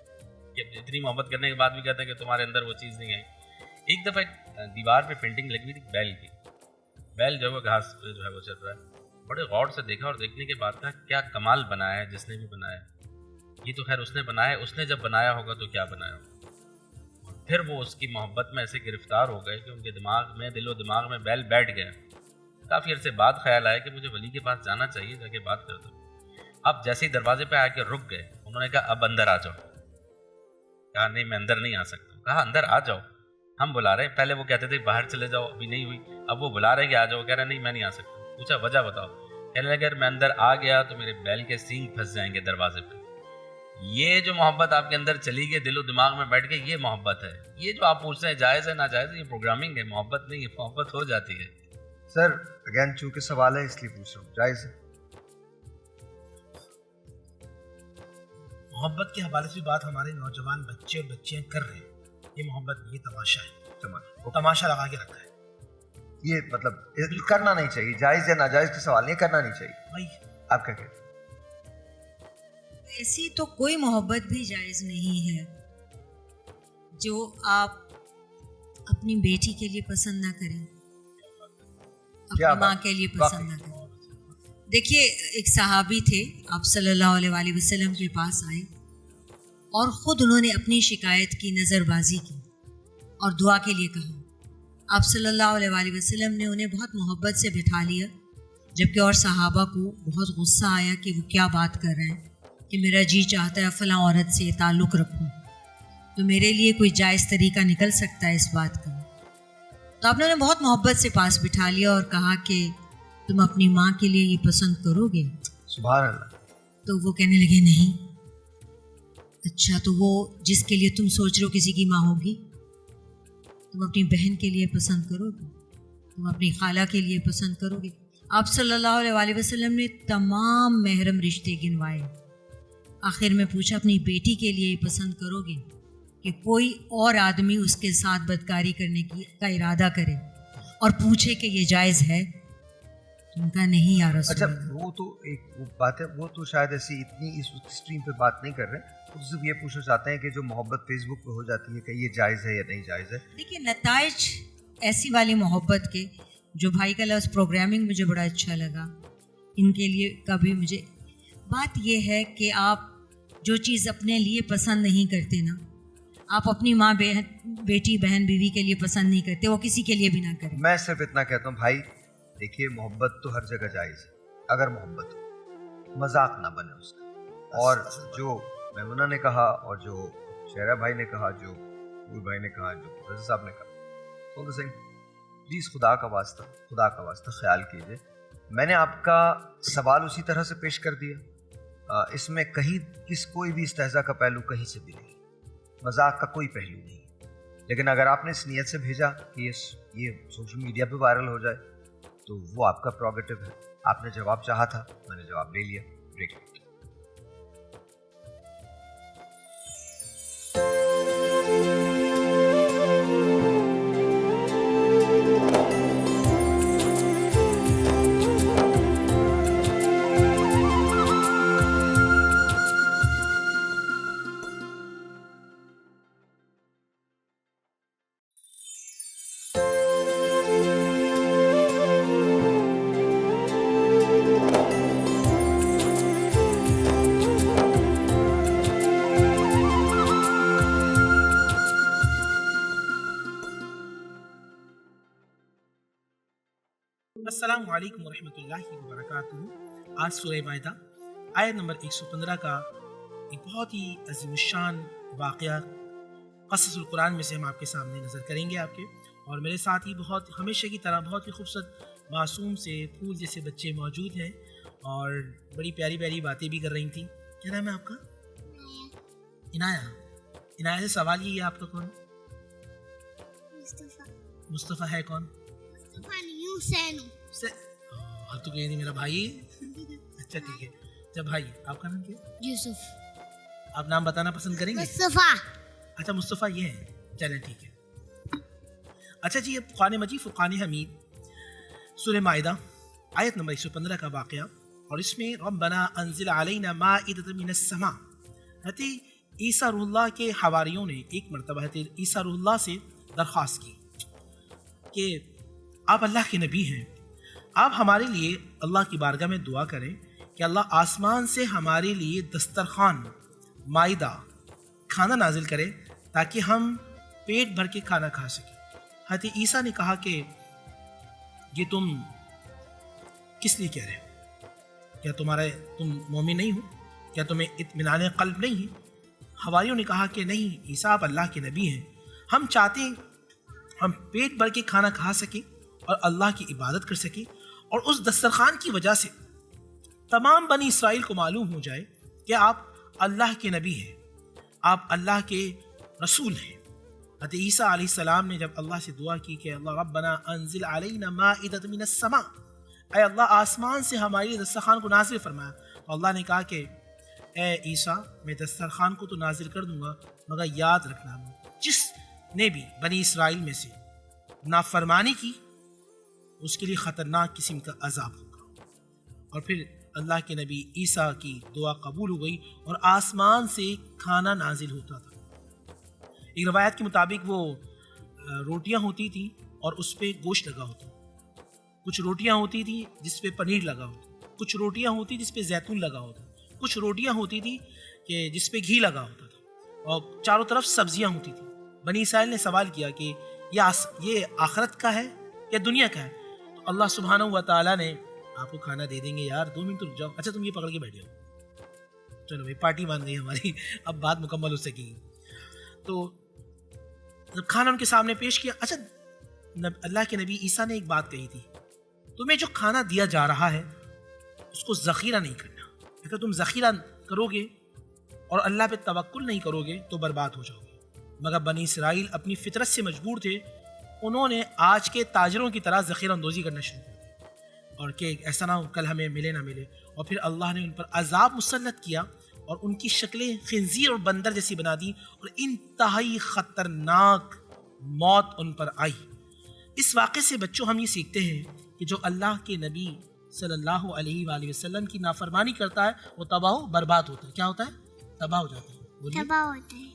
کہ اتنی محبت کرنے کے بعد بھی کہتے ہیں کہ تمہارے اندر وہ چیز نہیں آئی. ایک دفعہ دیوار پہ پینٹنگ لگی ہوئی تھی بیل کی, بیل جو ہے گھاس پہ جو ہے وہ چل رہا ہے. بڑے غور سے دیکھا اور دیکھنے کے بعد کہا کیا کمال بنایا ہے جس نے بھی بنایا. یہ تو خیر اس نے بنایا, اس نے جب بنایا ہوگا تو کیا بنایا ہوگا. پھر وہ اس کی محبت میں ایسے گرفتار ہو گئے کہ ان کے دماغ میں, دل و دماغ میں بیل بیٹھ گیا. کافی عرصے بعد خیال آیا کہ مجھے ولی کے پاس جانا چاہیے, جا کے بات کرتا ہوں. اب جیسے ہی دروازے پہ آ کے رک گئے, انہوں نے کہا اب اندر آ جاؤ. کہا نہیں میں اندر نہیں آ سکتا. کہا اندر آ جاؤ, ہم بلا رہے ہیں. پہلے وہ کہتے تھے باہر چلے جاؤ, ابھی نہیں ہوئی. اب وہ بلا رہے ہیں کہ آ جاؤ, کہہ رہے نہیں میں نہیں آ سکتا. پوچھا وجہ بتاؤ. کہنے لگے اگر میں اندر آ گیا تو میرے بیل کے سینگ پھنس جائیں گے دروازے پہ. یہ جو محبت آپ کے اندر چلی گئی, دل و دماغ میں بیٹھ گئی, یہ محبت ہے. یہ جو آپ پوچھتے ہیں جائز ہے ناجائز ہے, یہ پروگرامنگ ہے, محبت نہیں ہے. محبت ہو جاتی ہے. سر اگین چونکہ سوال ہے اس لیے پوچھ رہا ہوں, جائز ہے؟ محبت کے حوالے سے بات ہمارے نوجوان بچے اور بچیاں کر رہے ہیں. یہ محبت یہ تماشا ہے, وہ تماشا لگا کے رکھا ہے. یہ مطلب کرنا نہیں چاہیے, جائز یا ناجائز کا سوال نہیں, کرنا نہیں چاہیے. آپ کیا کہتے ہیں؟ ایسی تو کوئی محبت بھی جائز نہیں ہے جو آپ اپنی بیٹی کے لیے پسند نہ کریں, اپنی ماں کے لیے پسند نہ کریں. دیکھیے ایک صحابی تھے, آپ صلی اللہ علیہ وسلم کے پاس آئے اور خود انہوں نے اپنی شکایت کی, نظر بازی کی اور دعا کے لیے کہا. آپ صلی اللہ علیہ وسلم نے انہیں بہت محبت سے بٹھا لیا, جبکہ اور صحابہ کو بہت غصہ آیا کہ وہ کیا بات کر رہے ہیں, کہ میرا جی چاہتا ہے فلاں عورت سے تعلق رکھوں, تو میرے لیے کوئی جائز طریقہ نکل سکتا ہے اس بات کا. تو آپ نے انہیں بہت محبت سے پاس بٹھا لیا اور کہا کہ تم اپنی ماں کے لیے یہ پسند کرو گے؟ سبحان اللہ. تو وہ کہنے لگے نہیں. اچھا تو وہ جس کے لیے تم سوچ رہے ہو کسی کی ماں ہوگی؟ تم اپنی بہن کے لیے پسند کرو گے, تم اپنی خالہ کے لیے پسند کرو گے. آپ صلی اللہ علیہ وسلم نے تمام محرم رشتے گنوائے. آخر میں پوچھا اپنی بیٹی کے لیے پسند کرو گے کہ کوئی اور آدمی اس کے ساتھ بدکاری کرنے کا ارادہ کرے اور پوچھے کہ یہ جائز ہے؟ ان کا نہیں یا رسول. اچھا وہ تو ایک وہ بات ہے, وہ تو شاید ایسی اتنی اس اسٹریم پہ بات نہیں کر رہے, تو صرف یہ پوچھنا چاہتے ہیں کہ جو محبت فیس بک پہ ہو جاتی ہے کہ یہ جائز ہے یا نہیں جائز ہے. دیکھیے نتائج ایسی والی محبت کے, جو بھائی کا لفظ پروگرامنگ مجھے بڑا اچھا لگا, ان کے لیے کبھی مجھے بات یہ ہے کہ آپ جو چیز اپنے لیے پسند نہیں کرتے نا, آپ اپنی ماں بیٹی بہن بیوی کے لیے پسند نہیں کرتے, وہ کسی کے لیے بھی نہ کریں. میں صرف اتنا کہتا ہوں بھائی دیکھیے محبت تو ہر جگہ جائز ہے, اگر محبت ہو, مذاق نہ بنے اس کا. اور جو میمونہ نے کہا اور جو شہرہ بھائی نے کہا, جو بھائی نے کہا, جو رضا صاحب نے کہا, پلیز خدا کا واسطہ خیال کیجیے. میں نے آپ کا سوال اسی طرح سے پیش کر دیا, اس میں کہیں کوئی بھی استہزاء کا پہلو کہیں سے بھی نہیں, مذاق کا کوئی پہلو نہیں. لیکن اگر آپ نے اس نیت سے بھیجا کہ یہ سوشل میڈیا پہ وائرل ہو جائے تو وہ آپ کا پروگیٹو ہے. آپ نے جواب چاہا تھا, میں نے جواب لے لیا. بریک. السلام علیکم ورحمۃ اللہ وبرکاتہ. آج سورہ مائدہ آیت نمبر 115 کا ایک بہت ہی عظیم الشان واقعہ قصص القرآن میں سے ہم آپ کے سامنے نظر کریں گے. آپ کے اور میرے ساتھ ہی بہت ہمیشہ کی طرح بہت ہی خوبصورت معصوم سے پھول جیسے بچے موجود ہیں اور بڑی پیاری پیاری باتیں بھی کر رہی تھیں. کیا نام ہے آپ کا؟ عنایہ. عنایہ سے سوال یہ ہے, آپ کا کون؟ مصطفیٰ ہے کون؟ آپ تو کہیں نہیں میرا بھائی. اچھا ٹھیک ہے. اچھا بھائی, آپ کا نام کیا؟ یوسف. آپ نام بتانا پسند کریں گے؟ مصطفیٰ. اچھا مصطفیٰ یہ ہے, چلیں ٹھیک ہے. اچھا جی, اب قرآن مجید فرقان حمید سورہ مائدہ آیت نمبر 115 کا واقعہ, اور اس میں ربنا انزل علینا مائدۃ من السماء. حضرت عیسیٰ روح اللہ کے حواریوں نے ایک مرتبہ حضرت عیسیٰ روح اللہ سے درخواست کی کہ آپ اللہ کے نبی ہیں, آپ ہمارے لیے اللہ کی بارگاہ میں دعا کریں کہ اللہ آسمان سے ہمارے لیے دسترخوان مائدہ کھانا نازل کرے تاکہ ہم پیٹ بھر کے کھانا کھا سکیں. حضرت عیسیٰ نے کہا کہ یہ تم کس لیے کہہ رہے ہو؟ کیا تم مومن نہیں ہو؟ کیا تمہیں اطمینان قلب نہیں ہے؟ حواریوں نے کہا کہ نہیں عیسیٰ, آپ اللہ کے نبی ہیں, ہم چاہتے ہیں ہم پیٹ بھر کے کھانا کھا سکیں اور اللہ کی عبادت کر سکیں, اور اس دسترخوان کی وجہ سے تمام بنی اسرائیل کو معلوم ہو جائے کہ آپ اللہ کے نبی ہیں, آپ اللہ کے رسول ہیں. حضرت عیسیٰ علیہ السلام نے جب اللہ سے دعا کی کہ اللہ ربنا انزل علینا مائدۃ من السماء, اے اللہ آسمان سے ہماری دسترخوان کو نازل فرمایا, تو اللہ نے کہا کہ اے عیسیٰ, میں دسترخوان کو تو نازل کر دوں گا, مگر یاد رکھنا جس نے بھی بنی اسرائیل میں سے نافرمانی کی اس کے لیے خطرناک قسم کا عذاب ہوگا. اور پھر اللہ کے نبی عیسیٰ کی دعا قبول ہو گئی اور آسمان سے کھانا نازل ہوتا تھا. ایک روایت کے مطابق وہ روٹیاں ہوتی تھیں اور اس پہ گوشت لگا ہوتا, کچھ روٹیاں ہوتی تھیں جس پہ پنیر لگا ہوتا, کچھ روٹیاں ہوتی جس پہ زیتون لگا ہوتا, کچھ روٹیاں ہوتی تھیں کہ جس پہ گھی لگا ہوتا تھا, اور چاروں طرف سبزیاں ہوتی تھیں. بنی اسرائیل نے سوال کیا کہ یہ آخرت کا ہے یا دنیا کا ہے؟ تو اللہ سبحانہ و تعالیٰ نے آپ کو کھانا دے دیں گے یار, 2 منٹ رک جاؤ, اچھا تم یہ پکڑ کے بیٹھے ہو, چلو بھائی پارٹی مان گئی ہماری, اب بات مکمل ہو سکے گی. تو جب کھانا ان کے سامنے پیش کیا, اچھا اللہ کے نبی عیسیٰ نے ایک بات کہی تھی, تمہیں جو کھانا دیا جا رہا ہے اس کو ذخیرہ نہیں کرنا. اگر تم ذخیرہ کرو گے اور اللہ پہ توکل نہیں کرو گے تو برباد ہو جاؤ گے. مگر بنی اسرائیل اپنی فطرت سے مجبور تھے, انہوں نے آج کے تاجروں کی طرح ذخیرہ اندوزی کرنا شروع کر دی, اور کہ ایسا نہ ہو کل ہمیں ملے نہ ملے. اور پھر اللہ نے ان پر عذاب مسلط کیا اور ان کی شکلیں خنزیر اور بندر جیسی بنا دی, اور انتہائی خطرناک موت ان پر آئی. اس واقعے سے بچوں ہم یہ سیکھتے ہیں کہ جو اللہ کے نبی صلی اللہ علیہ وآلہ وسلم کی نافرمانی کرتا ہے وہ تباہ و برباد ہوتا ہے. کیا ہوتا ہے؟ تباہ ہو جاتا ہے.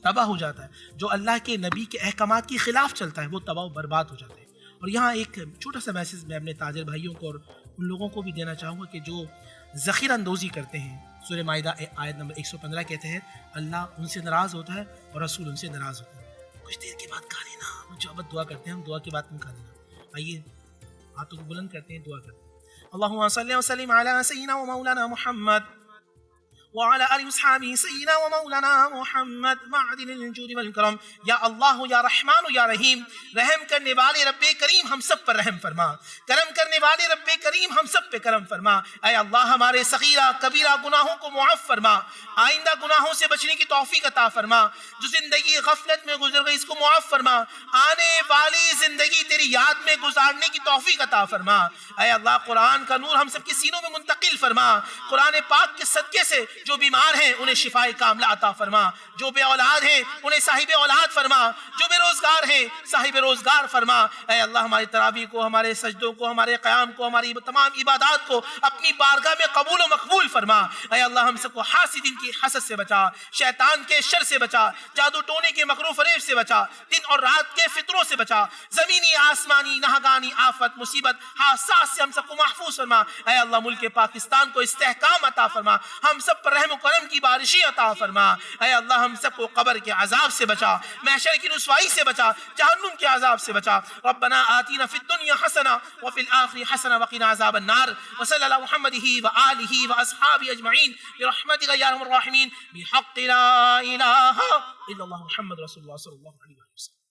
تباہ ہو جاتا ہے. جو اللہ کے نبی کے احکامات کے خلاف چلتا ہے وہ تباہ و برباد ہو جاتا ہے. اور یہاں ایک چھوٹا سا میسیج میں اپنے تاجر بھائیوں کو اور ان لوگوں کو بھی دینا چاہوں گا کہ جو ذخیرہ اندوزی کرتے ہیں. سورہ مائدہ آیت نمبر 115 کہتے ہیں اللہ ان سے ناراض ہوتا ہے اور رسول ان سے ناراض ہوتا ہے. کچھ دیر کے بعد کھا لینا, جو اب دعا کرتے ہیں ہم دعا کے بعد تم کھا لینا. آئیے ہاتھوں کو بلند کرتے ہیں, دعا کرتے ہیں. اللہم صلی وسلم علی سیدنا و مولانا محمد وعلى آله وصحبه سيدنا ومولانا محمد معدن الجود والکرم. یا اللہ یا رحمان یا رحیم، رحم کرنے والے رب کریم ہم سب پر رحم فرما، کرم کرنے والے رب کریم ہم سب پہ کرم فرما. اے اللہ ہمارے صغیرہ کبیرہ گناہوں کو معاف فرما، آئندہ گناہوں سے بچنے کی توفیق عطا فرما. جو زندگی غفلت میں گزر گئی اس کو معاف فرما، آنے والی زندگی تیری یاد میں گزارنے کی توفیق عطا فرما. اے اللہ قرآن کا نور ہم سب کے سینوں میں منتقل فرما. قرآن پاک کے صدقے سے جو بیمار ہیں انہیں شفاء کاملہ عطا فرما، جو بے اولاد ہیں انہیں صاحب اولاد فرما، جو بے روزگار ہیں صاحب روزگار فرما. اے اللہ ہماری تراویح کو، ہمارے سجدوں کو، ہمارے قیام کو، ہماری تمام عبادات کو اپنی بارگاہ میں قبول و مقبول فرما. اے اللہ ہم سب کو حاسدین کی حسد سے بچا، شیطان کے شر سے بچا، جادو ٹونے کے مکر و فریب سے بچا، دن اور رات کے فتنوں سے بچا، زمینی آسمانی نہگانی آفت مصیبت حادثات سے ہم سب کو محفوظ فرما. اے اللہ ملک پاکستان کو استحکام عطا فرما، ہم سب پر رحم و کرم کی بارشیں عطا فرما. اے اللہ ہم سب کو قبر کے عذاب سے بچا، محشر کی رسوائی سے بچا، جہنم کے عذاب سے بچا. ربنا آتنا فی الدنیا حسنہ وفی الآخرہ حسنہ وقنا عذاب النار. وصلی اللہ محمد وآلہ واصحابہ اجمعین برحمتک یا ارحم الراحمین بحق لا الہ الا اللہ محمد رسول اللہ صلی اللہ علیہ وسلم.